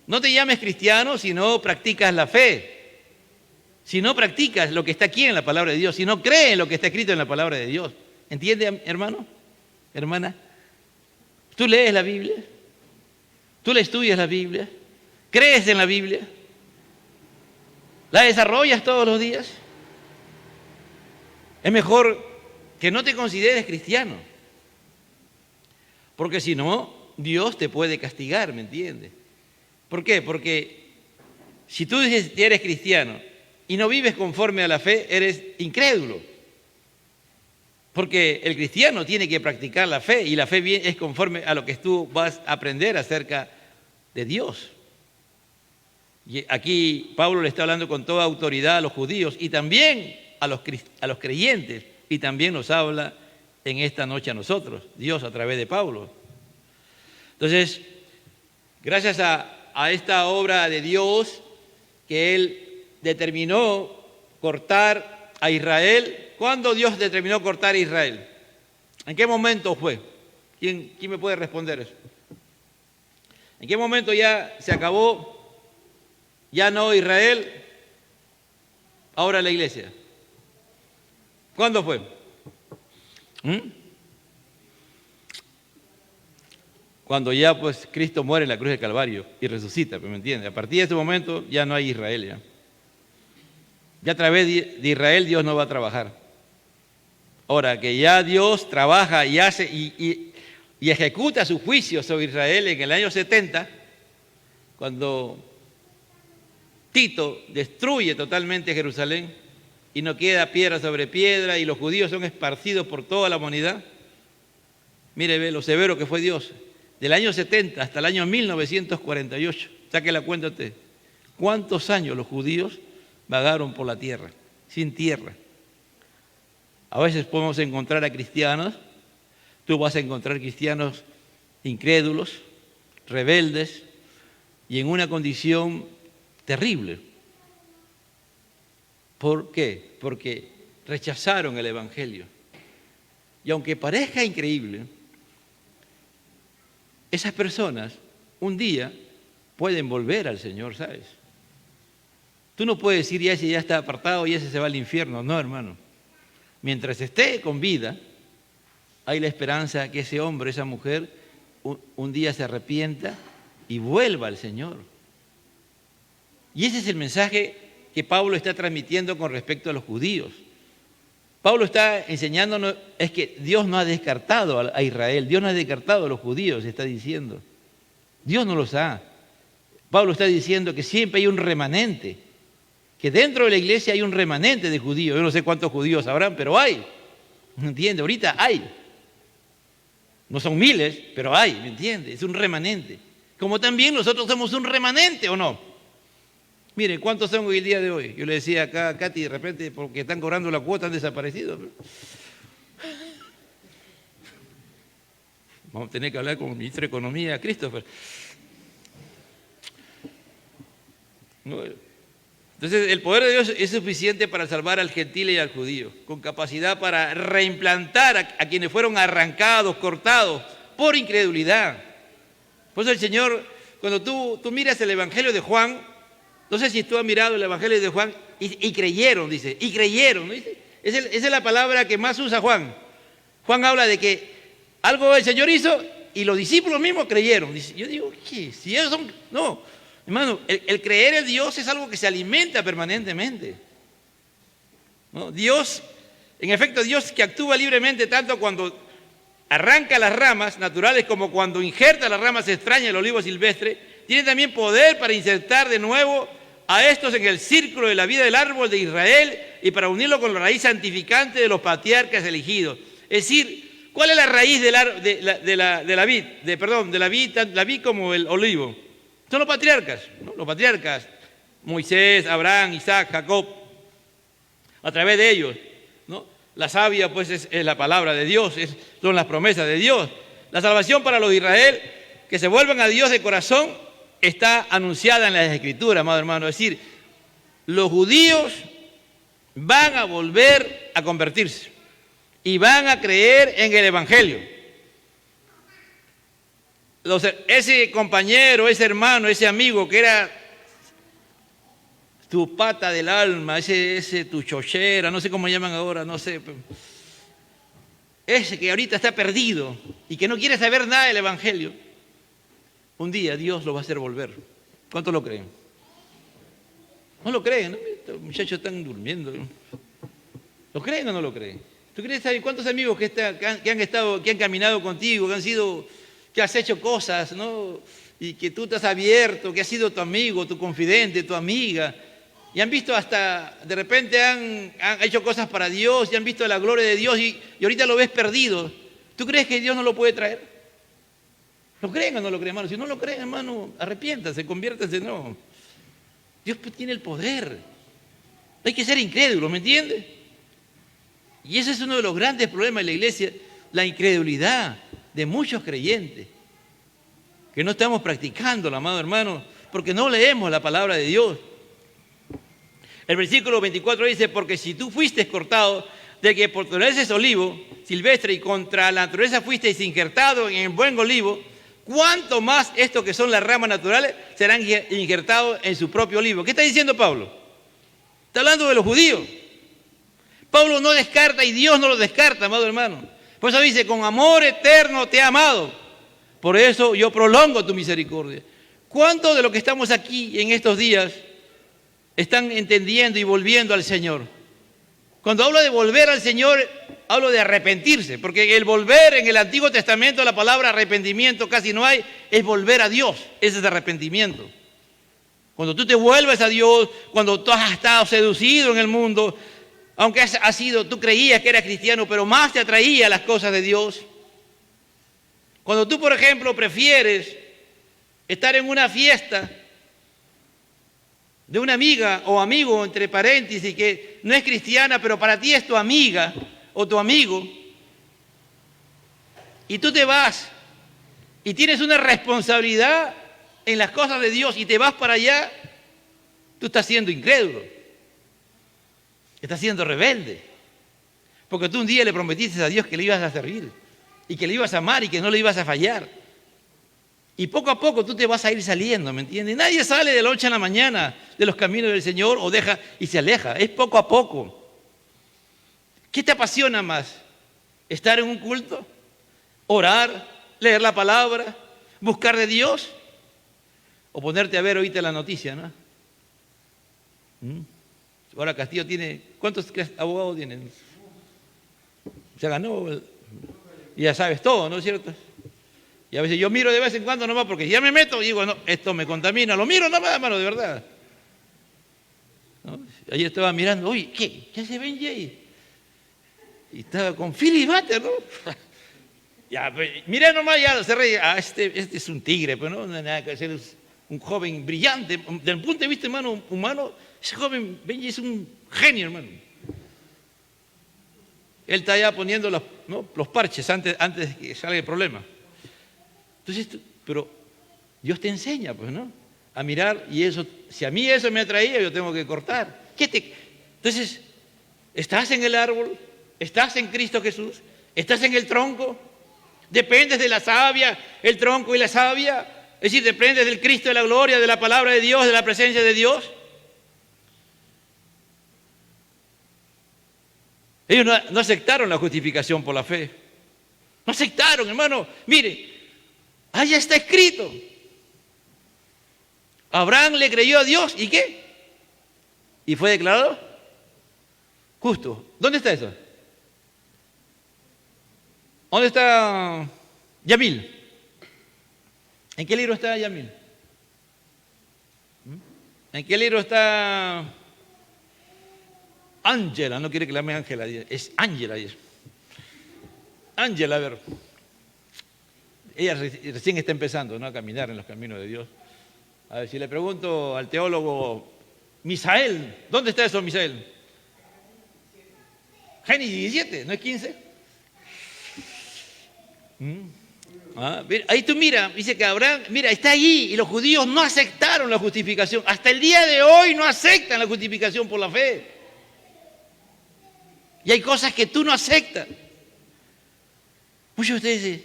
[SPEAKER 1] No te llames cristiano si no practicas la fe. Si no practicas lo que está aquí en la palabra de Dios, si no crees en lo que está escrito en la palabra de Dios. ¿Entiende, hermano? Hermana. ¿Tú lees la Biblia? ¿Tú le estudias la Biblia? ¿Crees en la Biblia? ¿La desarrollas todos los días? Es mejor que no te consideres cristiano, porque si no, Dios te puede castigar, ¿me entiendes? ¿Por qué? Porque si tú dices que eres cristiano y no vives conforme a la fe, eres incrédulo. Porque el cristiano tiene que practicar la fe y la fe es conforme a lo que tú vas a aprender acerca de Dios. Y aquí Pablo le está hablando con toda autoridad a los judíos y también a los creyentes, y también nos habla en esta noche a nosotros, Dios a través de Pablo. Entonces, gracias a esta obra de Dios que Él determinó cortar a Israel. ¿Cuándo Dios determinó cortar a Israel? ¿En qué momento fue? ¿Quién me puede responder eso? ¿En qué momento ya se acabó? Ya no Israel, ahora la iglesia. ¿Cuándo fue? Cuando ya pues Cristo muere en la cruz del Calvario y resucita, ¿me entiendes? A partir de ese momento ya no hay Israel ya. Ya a través de Israel Dios no va a trabajar. Ahora, que ya Dios trabaja y hace y ejecuta su juicio sobre Israel en el año 70, cuando Tito destruye totalmente Jerusalén y no queda piedra sobre piedra y los judíos son esparcidos por toda la humanidad. Mire, ve lo severo que fue Dios. Del año 70 hasta el año 1948, saque la cuenta usted, ¿cuántos años los judíos vagaron por la tierra, sin tierra? A veces podemos encontrar a cristianos, tú vas a encontrar cristianos incrédulos, rebeldes y en una condición terrible. ¿Por qué? Porque rechazaron el Evangelio. Y aunque parezca increíble, esas personas un día pueden volver al Señor, ¿sabes? Tú no puedes decir, ya ese ya está apartado y ese se va al infierno. No, hermano. Mientras esté con vida, hay la esperanza que ese hombre, esa mujer, un día se arrepienta y vuelva al Señor. Y ese es el mensaje que Pablo está transmitiendo con respecto a los judíos. Pablo está enseñándonos, es que Dios no ha descartado a Israel, Dios no ha descartado a los judíos, está diciendo. Dios no los ha. Pablo está diciendo que siempre hay un remanente, que dentro de la iglesia hay un remanente de judíos. Yo no sé cuántos judíos habrán, pero hay. ¿Me entiende? Ahorita hay. No son miles, pero hay, ¿me entiende? Es un remanente. Como también nosotros somos un remanente, ¿o no? Miren, ¿cuántos son hoy el día de hoy? Yo le decía acá a Katy, de repente, porque están cobrando la cuota, han desaparecido. Vamos a tener que hablar con el ministro de Economía, Christopher. Entonces, el poder de Dios es suficiente para salvar al gentil y al judío, con capacidad para reimplantar a quienes fueron arrancados, cortados, por incredulidad. Por eso el Señor, cuando tú miras el Evangelio de Juan, no sé si tú has mirado el Evangelio de Juan y creyeron, dice, y creyeron, ¿no? Dice, esa es la palabra que más usa Juan. Juan habla de que algo el Señor hizo y los discípulos mismos creyeron. Dice, yo digo, ¿qué? Si ellos son... No, hermano, el creer en Dios es algo que se alimenta permanentemente. ¿No? Dios, en efecto, Dios que actúa libremente tanto cuando arranca las ramas naturales como cuando injerta las ramas extrañas del olivo silvestre, tiene también poder para insertar de nuevo a estos en el círculo de la vida del árbol de Israel y para unirlo con la raíz santificante de los patriarcas elegidos. Es decir, ¿cuál es la raíz de la vid? La vid como el olivo. Son los patriarcas, ¿no? Los patriarcas, Moisés, Abraham, Isaac, Jacob. A través de ellos, ¿no? La savia pues es la palabra de Dios, son las promesas de Dios. La salvación para los de Israel, que se vuelvan a Dios de corazón, está anunciada en las Escrituras, amado hermano. Es decir, los judíos van a volver a convertirse y van a creer en el Evangelio. Ese compañero, ese hermano, ese amigo que era tu pata del alma, ese tu chochera, no sé cómo llaman ahora, no sé. Ese que ahorita está perdido y que no quiere saber nada del Evangelio, un día Dios lo va a hacer volver. ¿Cuántos lo creen? ¿No lo creen? ¿No? estos muchachos están durmiendo. ¿Lo creen o no lo creen? ¿Tú crees? ¿Sabes cuántos amigos que han caminado contigo, que has hecho cosas, ¿no? Y que tú te has abierto, que has sido tu amigo, tu confidente, tu amiga, y han visto hasta, de repente han hecho cosas para Dios, y han visto la gloria de Dios, y ahorita lo ves perdido? ¿Tú crees que Dios no lo puede traer? ¿Lo creen o no lo creen, hermano? Si no lo creen, hermano, arrepiéntanse, conviértanse, no. Dios tiene el poder. Hay que ser incrédulo, ¿me entiendes? Y ese es uno de los grandes problemas de la iglesia, la incredulidad de muchos creyentes, que no estamos practicando, amado hermano, porque no leemos la palabra de Dios. El versículo 24 dice, porque si tú fuiste cortado de que por naturaleza es olivo silvestre y contra la naturaleza fuisteis injertado en el buen olivo, ¿cuánto más estos que son las ramas naturales serán injertados en su propio olivo? ¿Qué está diciendo Pablo? Está hablando de los judíos. Pablo no descarta y Dios no lo descarta, amado hermano. Por eso dice, con amor eterno te he amado. Por eso yo prolongo tu misericordia. ¿Cuántos de los que estamos aquí en estos días están entendiendo y volviendo al Señor? Cuando hablo de volver al Señor, hablo de arrepentirse, porque el volver en el Antiguo Testamento, la palabra arrepentimiento casi no hay, es volver a Dios, ese es arrepentimiento. Cuando tú te vuelves a Dios, cuando tú has estado seducido en el mundo, aunque tú creías que eras cristiano, pero más te atraía las cosas de Dios. Cuando tú, por ejemplo, prefieres estar en una fiesta de una amiga o amigo, entre paréntesis, que no es cristiana, pero para ti es tu amiga o tu amigo, y tú te vas y tienes una responsabilidad en las cosas de Dios y te vas para allá, tú estás siendo incrédulo, estás siendo rebelde, porque tú un día le prometiste a Dios que le ibas a servir y que le ibas a amar y que no le ibas a fallar. Y poco a poco tú te vas a ir saliendo, ¿me entiendes? Nadie sale de la noche a la mañana de los caminos del Señor o deja y se aleja. Es poco a poco. ¿Qué te apasiona más? ¿Estar en un culto? ¿Orar? ¿Leer la palabra? ¿Buscar de Dios? ¿O ponerte a ver ahorita la noticia, no? Ahora Castillo tiene... ¿Cuántos abogados tienen? Se ganó. Y ya sabes todo, ¿no es cierto? Y a veces yo miro de vez en cuando nomás porque ya me meto y digo, no, esto me contamina. Lo miro nomás, hermano, de verdad. ¿No? Ayer estaba mirando, oye, ¿qué hace Benji ahí? Y estaba con Philly Butter, ¿no? Ya, pues, miré nomás, ya se reía. Ah, este es un tigre, pues no nada que hacer, es un joven brillante. Desde el punto de vista humano, ese joven Benji es un genio, hermano. Él está ya poniendo los parches antes de que salga el problema. Entonces, pero Dios te enseña, pues, ¿no? A mirar, y eso, si a mí eso me atraía, yo tengo que cortar. Entonces, ¿estás en el árbol? ¿Estás en Cristo Jesús? ¿Estás en el tronco? ¿Dependes de la savia, el tronco y la savia? Es decir, ¿dependes del Cristo de la gloria, de la palabra de Dios, de la presencia de Dios? Ellos no aceptaron la justificación por la fe. No aceptaron, hermano. Mire, allá está escrito. Abraham le creyó a Dios, ¿y qué? Y fue declarado justo. ¿Dónde está eso? ¿Dónde está Yamil? ¿En qué libro está Yamil? ¿En qué libro está Ángela? No quiere que la llame Ángela, es Ángela. Ángela, a ver. Ella recién está empezando, ¿no?, a caminar en los caminos de Dios. A ver, si le pregunto al teólogo Misael, ¿dónde está eso, Misael? Génesis 17, ¿no es 15? Ahí tú mira, dice que Abraham, mira, está allí, y los judíos no aceptaron la justificación. Hasta el día de hoy no aceptan la justificación por la fe. Y hay cosas que tú no aceptas. Muchos de ustedes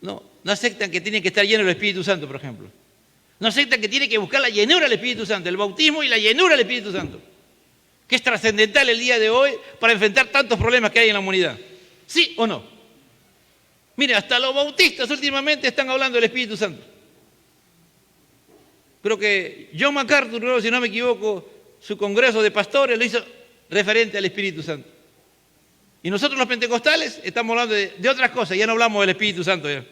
[SPEAKER 1] no aceptan que tienen que estar llenos del Espíritu Santo, por ejemplo. No aceptan que tienen que buscar la llenura del Espíritu Santo, el bautismo y la llenura del Espíritu Santo, que es trascendental el día de hoy para enfrentar tantos problemas que hay en la humanidad. ¿Sí o no? Mire, hasta los bautistas últimamente están hablando del Espíritu Santo. Creo que John MacArthur, si no me equivoco, su congreso de pastores, lo hizo referente al Espíritu Santo. Y nosotros los pentecostales estamos hablando de otras cosas, ya no hablamos del Espíritu Santo. Ya.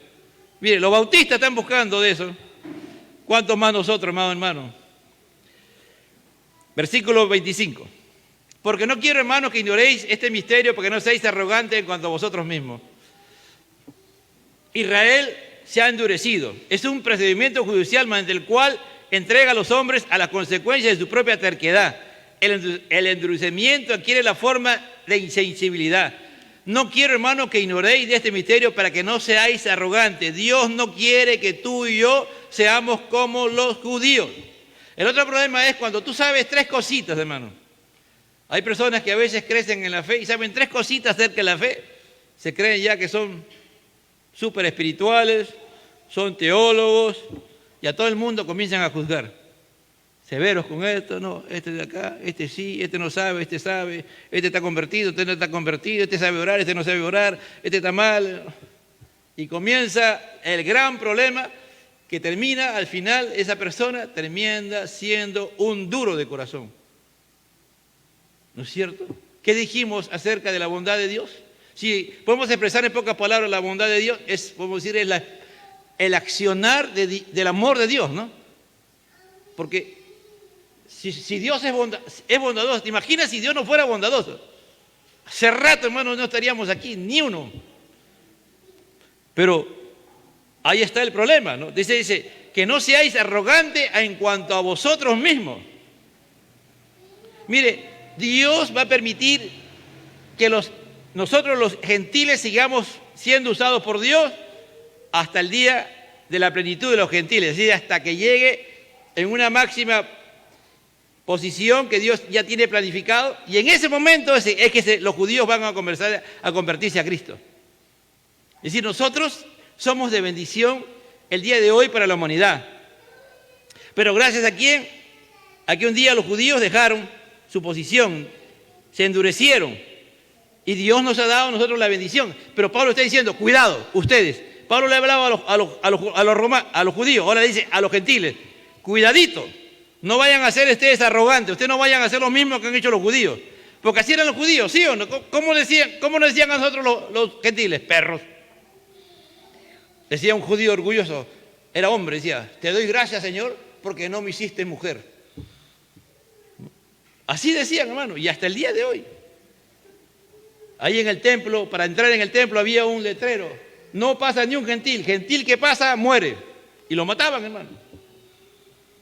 [SPEAKER 1] Mire, los bautistas están buscando de eso. ¿Cuántos más nosotros, hermano? Versículo 25. Porque no quiero, hermanos, que ignoréis este misterio, porque no seáis arrogantes en cuanto a vosotros mismos. Israel se ha endurecido. Es un procedimiento judicial mediante el cual entrega a los hombres a las consecuencias de su propia terquedad. El endurecimiento adquiere la forma de insensibilidad. No quiero, hermano, que ignoréis de este misterio para que no seáis arrogantes. Dios no quiere que tú y yo seamos como los judíos. El otro problema es cuando tú sabes 3 cositas, hermano. Hay personas que a veces crecen en la fe y saben 3 cositas acerca de la fe. Se creen ya que son súper espirituales, son teólogos y a todo el mundo comienzan a juzgar. Severos con esto, no, este de acá, este sí, este no sabe, este está convertido, este no está convertido, este sabe orar, este no sabe orar, este está mal. Y comienza el gran problema que termina, al final, esa persona termina siendo un duro de corazón. ¿No es cierto? ¿Qué dijimos acerca de la bondad de Dios? Si podemos expresar en pocas palabras la bondad de Dios, podemos decir, es el accionar del amor de Dios, ¿no? Porque si Dios es bondadoso, ¿te imaginas si Dios no fuera bondadoso? Hace rato, hermano, no estaríamos aquí, ni uno. Pero ahí está el problema, ¿no? Dice, que no seáis arrogantes en cuanto a vosotros mismos. Mire, Dios va a permitir que nosotros los gentiles sigamos siendo usados por Dios hasta el día de la plenitud de los gentiles, es decir, hasta que llegue en una máxima posición que Dios ya tiene planificado, y en ese momento es que los judíos van a convertirse a Cristo. Es decir, nosotros somos de bendición el día de hoy para la humanidad. Pero gracias a quién? A que un día los judíos dejaron su posición, se endurecieron, y Dios nos ha dado a nosotros la bendición. Pero Pablo está diciendo, cuidado, ustedes. Pablo le hablaba a los judíos, ahora dice a los gentiles, cuidadito, no vayan a ser ustedes arrogantes, ustedes no vayan a hacer lo mismo que han hecho los judíos. Porque así eran los judíos, ¿sí o no? ¿Cómo nos decían a nosotros los gentiles? Perros. Decía un judío orgulloso, era hombre, decía, te doy gracias, Señor, porque no me hiciste mujer. Así decían, hermano, y hasta el día de hoy. Ahí en el templo, para entrar en el templo había un letrero, no pasa ni un gentil que pasa muere. Y lo mataban, hermano.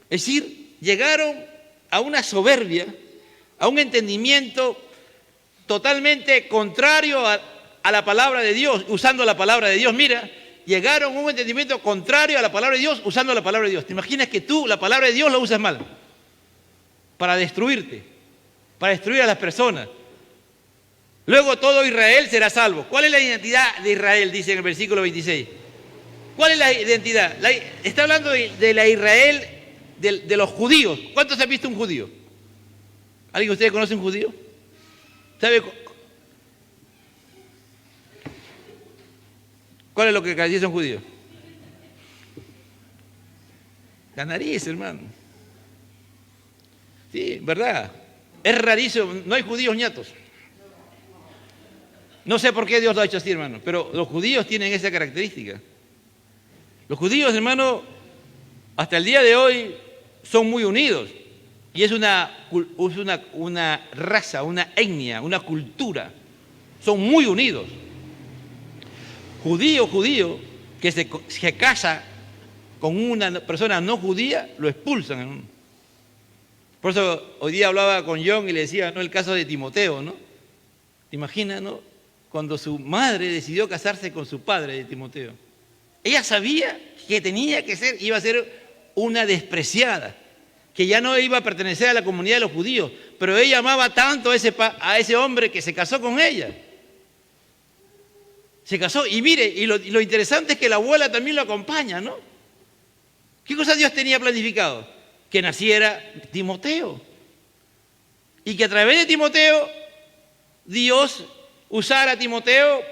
[SPEAKER 1] Es decir, llegaron a una soberbia, a un entendimiento totalmente contrario a la palabra de Dios, usando la palabra de Dios. Mira, llegaron a un entendimiento contrario a la palabra de Dios, usando la palabra de Dios. ¿Te imaginas que tú la palabra de Dios la usas mal? Para destruirte, para destruir a las personas. Luego todo Israel será salvo. ¿Cuál es la identidad de Israel? Dice en el versículo 26. ¿Cuál es la identidad? Está hablando de la Israel de los judíos. ¿Cuántos han visto un judío? ¿Alguien de ustedes conoce un judío? ¿Sabe cuál es lo que caracteriza a un judío? La nariz, hermano. Sí, verdad. Es rarísimo. No hay judíos ñatos. No sé por qué Dios lo ha hecho así, hermano, pero los judíos tienen esa característica. Los judíos, hermano, hasta el día de hoy son muy unidos. Y es una raza, una etnia, una cultura. Son muy unidos. Judío que se casa con una persona no judía, lo expulsan, hermano. Por eso hoy día hablaba con John y le decía, ¿no? El caso de Timoteo, ¿no? ¿Te imaginas, no? Cuando su madre decidió casarse con su padre de Timoteo. Ella sabía que iba a ser una despreciada, que ya no iba a pertenecer a la comunidad de los judíos, pero ella amaba tanto a ese hombre que se casó con ella. Se casó, y mire, y lo interesante es que la abuela también lo acompaña, ¿no? ¿Qué cosa Dios tenía planificado? Que naciera Timoteo. Y que a través de Timoteo, Dios usara a Timoteo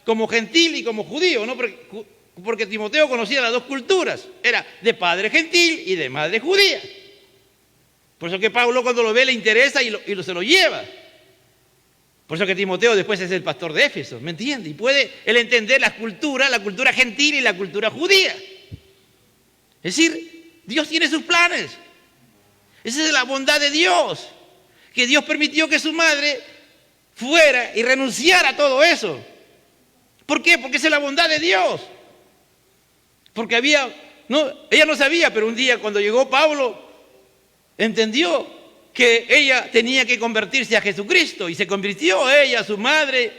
[SPEAKER 1] como gentil y como judío, ¿no? Porque Timoteo conocía las dos culturas, era de padre gentil y de madre judía. Por eso que Pablo cuando lo ve le interesa y se lo lleva. Por eso que Timoteo después es el pastor de Éfeso, ¿me entiende? Y puede él entender la cultura gentil y la cultura judía. Es decir, Dios tiene sus planes. Esa es la bondad de Dios. Que Dios permitió que su madre fuera y renunciara a todo eso. ¿Por qué? Porque esa es la bondad de Dios. Porque ella no sabía, pero un día cuando llegó Pablo, entendió que ella tenía que convertirse a Jesucristo y se convirtió ella, su madre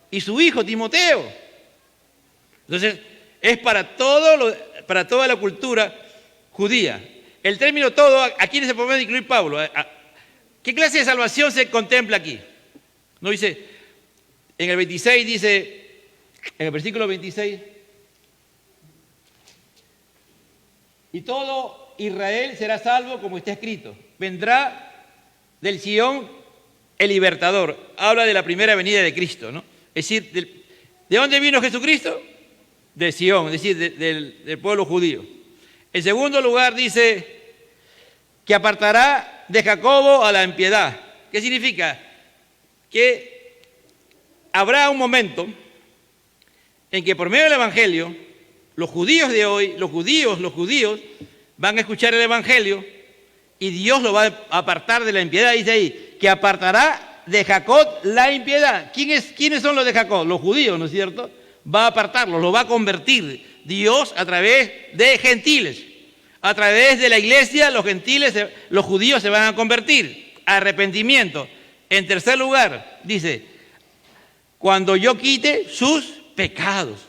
[SPEAKER 1] y su hijo Timoteo. Entonces, es para toda la cultura judía. El término todo, ¿a quiénes se puede incluir Pablo? ¿Qué clase de salvación se contempla aquí? No dice, en el 26 dice, en el versículo 26, y todo Israel será salvo como está escrito. Vendrá del Sión el libertador. Habla de la primera venida de Cristo, ¿no? Es decir, ¿de dónde vino Jesucristo? De Sión, es decir, del pueblo judío. En segundo lugar dice que apartará de Jacobo a la impiedad. ¿Qué significa? Que habrá un momento en que por medio del Evangelio, los judíos de hoy, los judíos van a escuchar el Evangelio y Dios lo va a apartar de la impiedad. Dice ahí, que apartará de Jacob la impiedad. ¿Quiénes son los de Jacob? Los judíos, ¿no es cierto? Va a apartarlos, los va a convertir Dios a través de gentiles. A través de la iglesia, los judíos se van a convertir. Arrepentimiento. En tercer lugar, dice, cuando yo quite sus pecados.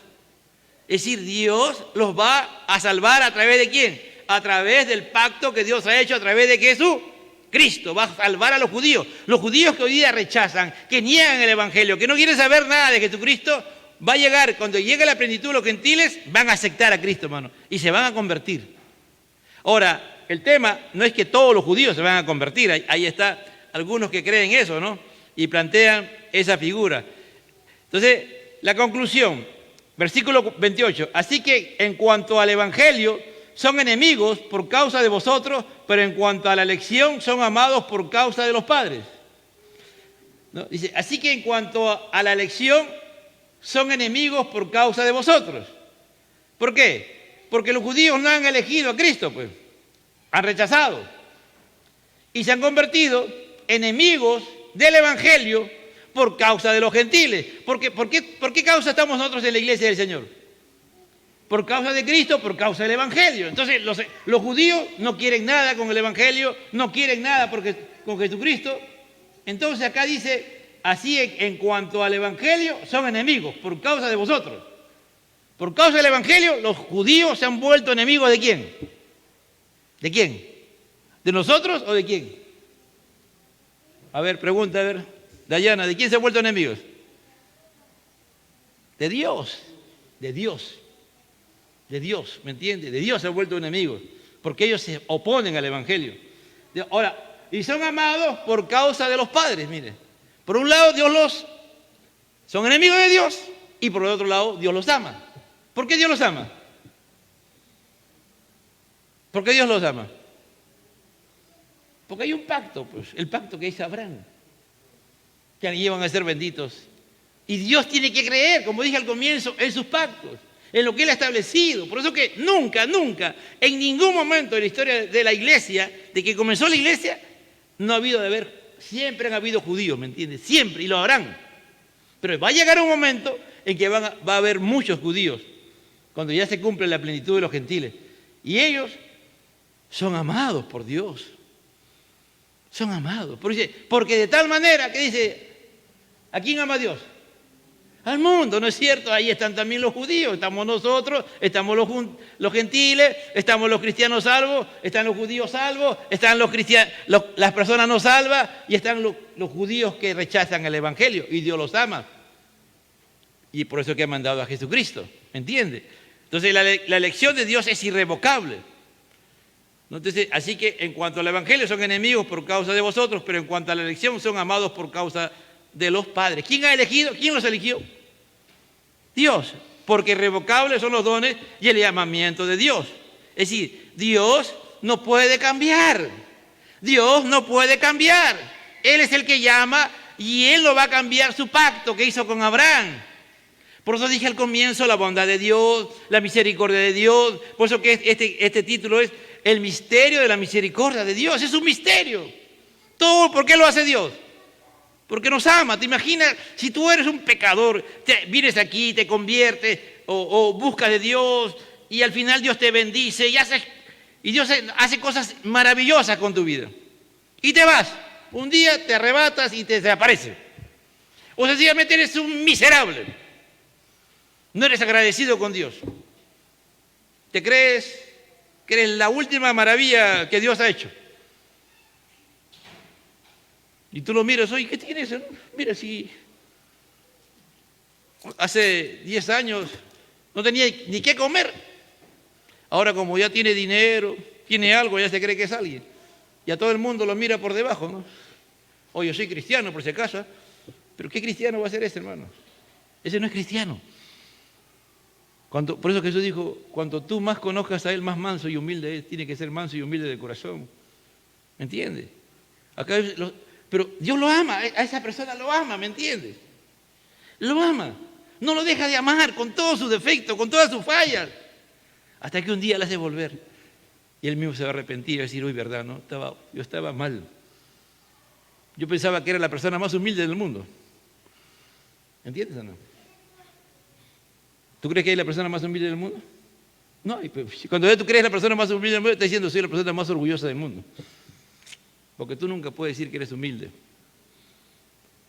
[SPEAKER 1] Es decir, Dios los va a salvar a través de ¿quién? A través del pacto que Dios ha hecho a través de Jesucristo. Va a salvar a los judíos. Los judíos que hoy día rechazan, que niegan el Evangelio, que no quieren saber nada de Jesucristo, va a llegar, cuando llegue la plenitud de los gentiles, van a aceptar a Cristo, hermano, y se van a convertir. Ahora, el tema no es que todos los judíos se van a convertir. Ahí está algunos que creen eso, ¿no? Y plantean esa figura. Entonces, la conclusión, versículo 28. Así que en cuanto al Evangelio, son enemigos por causa de vosotros, pero en cuanto a la elección, son amados por causa de los padres. ¿No? Dice, así que en cuanto a la elección, son enemigos por causa de vosotros. ¿Por qué? Porque los judíos no han elegido a Cristo, pues. Han rechazado. Y se han convertido enemigos del Evangelio por causa de los gentiles. ¿Por qué causa estamos nosotros en la iglesia del Señor? Por causa de Cristo, por causa del Evangelio. Entonces, los judíos no quieren nada con el Evangelio, no quieren nada con Jesucristo. Entonces acá dice, así en cuanto al Evangelio, son enemigos por causa de vosotros. Por causa del Evangelio, los judíos se han vuelto enemigos ¿de quién? ¿De quién? ¿De nosotros o de quién? A ver, pregunta, a ver. Dayana, ¿de quién se han vuelto enemigos? De Dios. De Dios. De Dios, ¿me entiende? De Dios se han vuelto enemigos. Porque ellos se oponen al Evangelio. Ahora, y son amados por causa de los padres, mire. Por un lado, son enemigos de Dios. Y por el otro lado, Dios los ama. ¿Por qué Dios los ama? ¿Por qué Dios los ama? Porque hay un pacto, pues, el pacto que dice Abraham, que allí van a ser benditos. Y Dios tiene que creer, como dije al comienzo, en sus pactos, en lo que Él ha establecido. Por eso que nunca, en ningún momento de la historia de la iglesia, de que comenzó la iglesia, no ha habido de haber, siempre han habido judíos, ¿me entiendes? Siempre, y lo habrán. Pero va a llegar un momento en que va a haber muchos judíos, cuando ya se cumple la plenitud de los gentiles. Y ellos son amados por Dios. Son amados. Porque de tal manera que dice, ¿a quién ama Dios? Al mundo, ¿no es cierto? Ahí están también los judíos, estamos nosotros, estamos los gentiles, estamos los cristianos salvos, están los judíos salvos, están las personas no salvas y están los judíos que rechazan el Evangelio y Dios los ama. Y por eso que ha mandado a Jesucristo, ¿me entiende? Entonces la elección de Dios es irrevocable. Entonces, así que en cuanto al Evangelio son enemigos por causa de vosotros, pero en cuanto a la elección son amados por causa de los padres. ¿Quién ha elegido? ¿Quién los eligió? Dios, porque irrevocables son los dones y el llamamiento de Dios. Es decir, Dios no puede cambiar. Dios no puede cambiar. Él es el que llama y Él no va a cambiar su pacto que hizo con Abraham. Por eso dije al comienzo la bondad de Dios, la misericordia de Dios. Por eso que este título es el misterio de la misericordia de Dios. Es un misterio. Todo, ¿por qué lo hace Dios? Porque nos ama. ¿Te imaginas? Si tú eres un pecador, vienes aquí, te conviertes o buscas de Dios y al final Dios te bendice y Dios hace cosas maravillosas con tu vida. Y te vas. Un día te arrebatas y te desaparece. O sencillamente eres un miserable. No eres agradecido con Dios. ¿Te crees que eres la última maravilla que Dios ha hecho? Y tú lo miras, oye, ¿qué tienes? Mira, si hace 10 años no tenía ni qué comer. Ahora como ya tiene dinero, tiene algo, ya se cree que es alguien. Y a todo el mundo lo mira por debajo, ¿no? Oye, yo soy cristiano, por si acaso. Pero ¿qué cristiano va a ser ese, hermano? Ese no es cristiano. Por eso Jesús dijo, cuando tú más conozcas a Él, más manso y humilde es. Tiene que ser manso y humilde de corazón. ¿Me entiendes? Pero Dios lo ama, a esa persona lo ama, ¿me entiendes? Lo ama. No lo deja de amar con todos sus defectos, con todas sus fallas. Hasta que un día le hace volver. Y él mismo se va a arrepentir y va a decir, uy, verdad, ¿no? Yo estaba mal. Yo pensaba que era la persona más humilde del mundo. ¿Entiendes o no? ¿Tú crees que es la persona más humilde del mundo? No, cuando tú crees la persona más humilde del mundo, estás diciendo, soy la persona más orgullosa del mundo. Porque tú nunca puedes decir que eres humilde.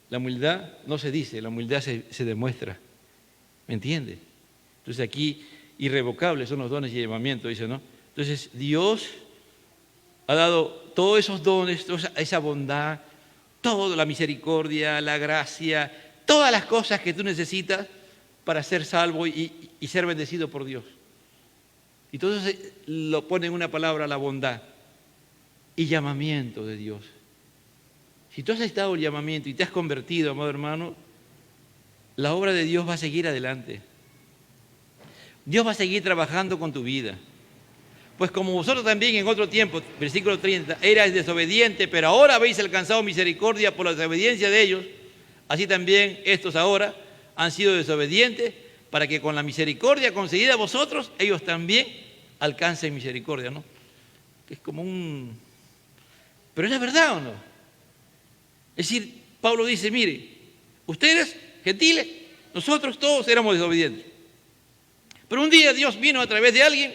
[SPEAKER 1] La humildad no se dice, la humildad se demuestra. ¿Me entiendes? Entonces aquí, irrevocables son los dones y llamamientos, dice, ¿no? Entonces Dios ha dado todos esos dones, toda esa bondad, toda la misericordia, la gracia, todas las cosas que tú necesitas para ser salvo y ser bendecido por Dios. Y todo eso lo pone en una palabra, la bondad y llamamiento de Dios. Si tú has estado el llamamiento y te has convertido, amado hermano, la obra de Dios va a seguir adelante. Dios va a seguir trabajando con tu vida. Pues como vosotros también en otro tiempo, versículo 30, erais desobedientes, pero ahora habéis alcanzado misericordia por la desobediencia de ellos, así también estos ahora han sido desobedientes para que con la misericordia concedida a vosotros, ellos también alcancen misericordia, ¿no? Es como ¿Pero es la verdad o no? Es decir, Pablo dice, mire, ustedes, gentiles, nosotros todos éramos desobedientes. Pero un día Dios vino a través de alguien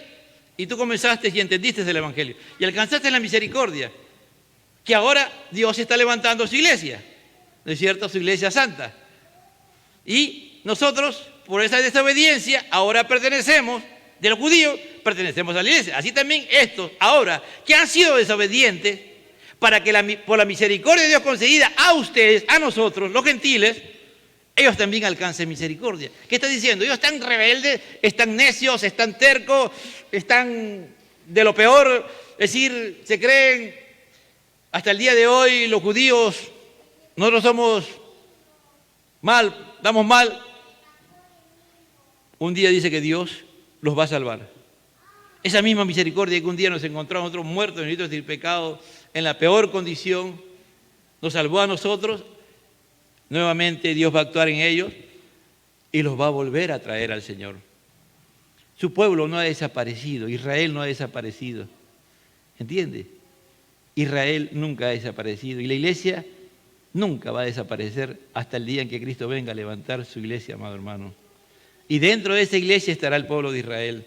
[SPEAKER 1] y tú comenzaste y entendiste el Evangelio y alcanzaste la misericordia, que ahora Dios está levantando su iglesia, ¿no es cierto? Su iglesia santa. Y nosotros, por esa desobediencia, ahora pertenecemos, de los judíos, pertenecemos a la iglesia. Así también estos, ahora, que han sido desobedientes, para que por la misericordia de Dios concedida a ustedes, a nosotros, los gentiles, ellos también alcancen misericordia. ¿Qué está diciendo? Ellos están rebeldes, están necios, están tercos, están de lo peor. Es decir, se creen, hasta el día de hoy, los judíos, nosotros somos mal, damos mal. Un día dice que Dios los va a salvar. Esa misma misericordia que un día nos encontramos nosotros muertos en delitos y pecados, en la peor condición, nos salvó a nosotros. Nuevamente Dios va a actuar en ellos y los va a volver a traer al Señor. Su pueblo no ha desaparecido, Israel no ha desaparecido. ¿Entiende? Israel nunca ha desaparecido y la iglesia nunca va a desaparecer hasta el día en que Cristo venga a levantar su iglesia, amado hermano. Y dentro de esa iglesia estará el pueblo de Israel.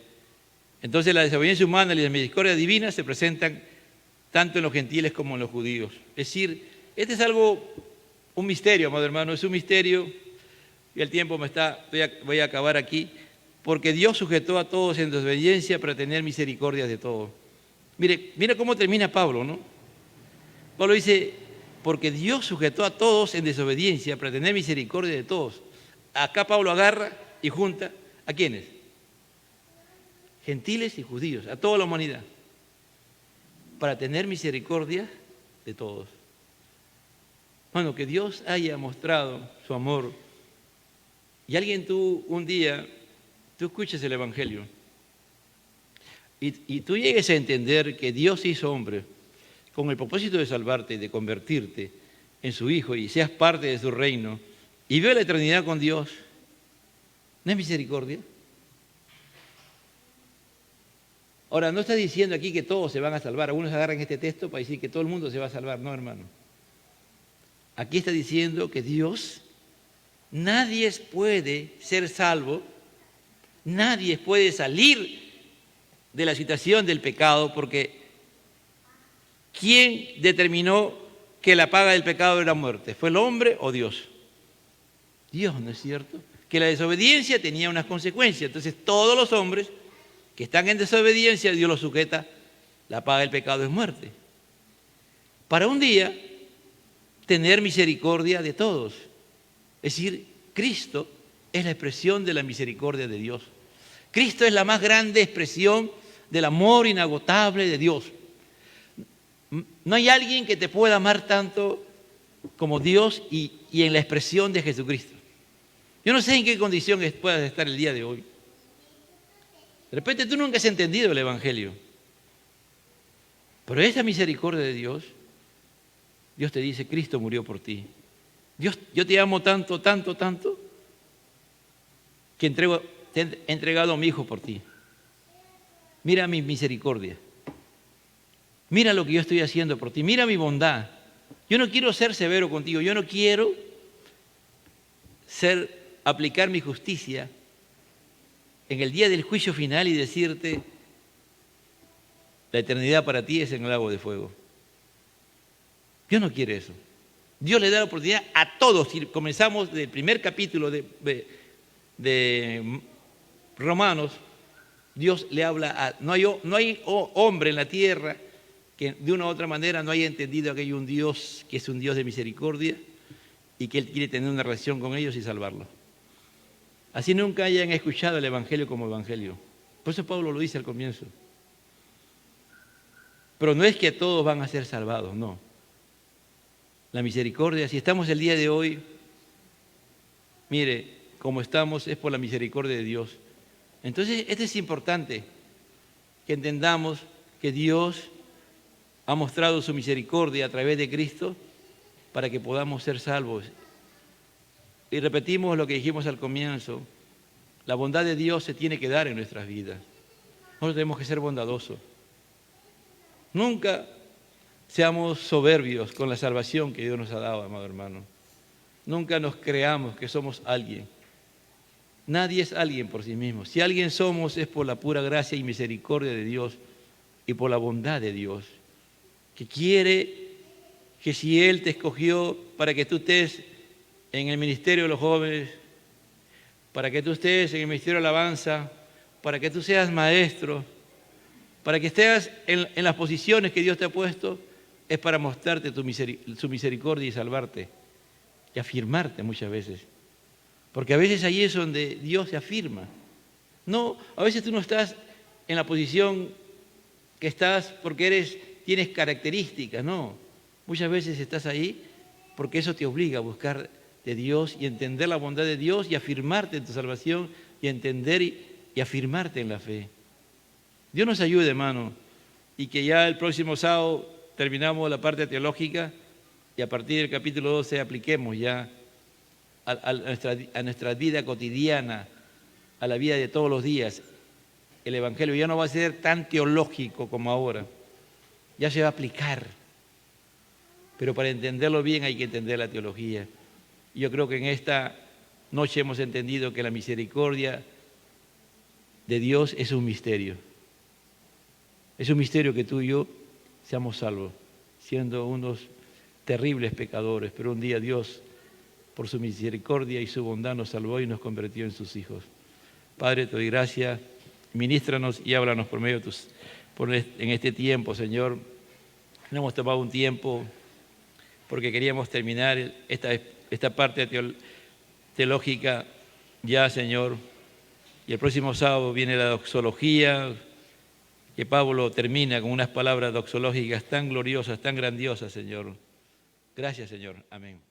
[SPEAKER 1] Entonces la desobediencia humana y la misericordia divina se presentan tanto en los gentiles como en los judíos. Es decir, este es un misterio, amado hermano, es un misterio y el tiempo voy a acabar aquí, porque Dios sujetó a todos en desobediencia para tener misericordia de todos. Mira cómo termina Pablo, ¿no? Pablo dice, porque Dios sujetó a todos en desobediencia para tener misericordia de todos. Acá Pablo agarra y junta, ¿a quiénes? Gentiles y judíos, a toda la humanidad, para tener misericordia de todos. Bueno, que Dios haya mostrado su amor y un día, tú escuches el Evangelio y tú llegues a entender que Dios hizo hombre, con el propósito de salvarte y de convertirte en su hijo y seas parte de su reino y vive la eternidad con Dios, ¿no es misericordia? Ahora, no está diciendo aquí que todos se van a salvar. Algunos agarran este texto para decir que todo el mundo se va a salvar. No, hermano. Aquí está diciendo que Dios, nadie puede ser salvo, nadie puede salir de la situación del pecado, porque ¿quién determinó que la paga del pecado era muerte? ¿Fue el hombre o Dios? Dios, ¿no es cierto? Que la desobediencia tenía unas consecuencias. Entonces todos los hombres que están en desobediencia, Dios los sujeta, la paga del pecado es muerte. Para un día tener misericordia de todos. Es decir, Cristo es la expresión de la misericordia de Dios. Cristo es la más grande expresión del amor inagotable de Dios. No hay alguien que te pueda amar tanto como Dios y en la expresión de Jesucristo. Yo no sé en qué condición puedas estar el día de hoy. De repente tú nunca has entendido el Evangelio. Pero esa misericordia de Dios, Dios te dice, Cristo murió por ti. Dios, yo te amo tanto, tanto, tanto, que te he entregado a mi Hijo por ti. Mira mi misericordia. Mira lo que yo estoy haciendo por ti. Mira mi bondad. Yo no quiero ser severo contigo. Yo no quiero aplicar mi justicia en el día del juicio final y decirte, la eternidad para ti es en el lago de fuego. Dios no quiere eso. Dios le da la oportunidad a todos. Si comenzamos del primer capítulo de Romanos, Dios le habla no hay hombre en la tierra que de una u otra manera no haya entendido que hay un Dios que es un Dios de misericordia y que Él quiere tener una relación con ellos y salvarlos. Así nunca hayan escuchado el Evangelio como Evangelio. Por eso Pablo lo dice al comienzo. Pero no es que todos van a ser salvados, no. La misericordia, si estamos el día de hoy, mire, como estamos es por la misericordia de Dios. Entonces, esto es importante, que entendamos que Dios ha mostrado su misericordia a través de Cristo para que podamos ser salvos. Y repetimos lo que dijimos al comienzo, la bondad de Dios se tiene que dar en nuestras vidas. Nosotros tenemos que ser bondadosos. Nunca seamos soberbios con la salvación que Dios nos ha dado, amado hermano. Nunca nos creamos que somos alguien. Nadie es alguien por sí mismo. Si alguien somos es por la pura gracia y misericordia de Dios y por la bondad de Dios, que quiere que si Él te escogió para que tú estés en el ministerio de los jóvenes, para que tú estés en el ministerio de alabanza, para que tú seas maestro, para que estés en las posiciones que Dios te ha puesto, es para mostrarte su misericordia y salvarte y afirmarte muchas veces. Porque a veces ahí es donde Dios se afirma. No, a veces tú no estás en la posición que estás porque tienes características, no. Muchas veces estás ahí porque eso te obliga a buscar de Dios y entender la bondad de Dios y afirmarte en tu salvación y entender y afirmarte en la fe. Dios nos ayude, hermano, y que ya el próximo sábado terminamos la parte teológica y a partir del capítulo 12 apliquemos ya a nuestra vida cotidiana, a la vida de todos los días. El Evangelio ya no va a ser tan teológico como ahora, ya se va a aplicar. Pero para entenderlo bien hay que entender la teología. Yo creo que en esta noche hemos entendido que la misericordia de Dios es un misterio. Es un misterio que tú y yo seamos salvos, siendo unos terribles pecadores, pero un día Dios, por su misericordia y su bondad, nos salvó y nos convirtió en sus hijos. Padre, te doy gracias, ministranos y háblanos por medio de en este tiempo, Señor. No hemos tomado un tiempo porque queríamos terminar esta parte teológica ya, Señor. Y el próximo sábado viene la doxología, que Pablo termina con unas palabras doxológicas tan gloriosas, tan grandiosas, Señor. Gracias, Señor. Amén.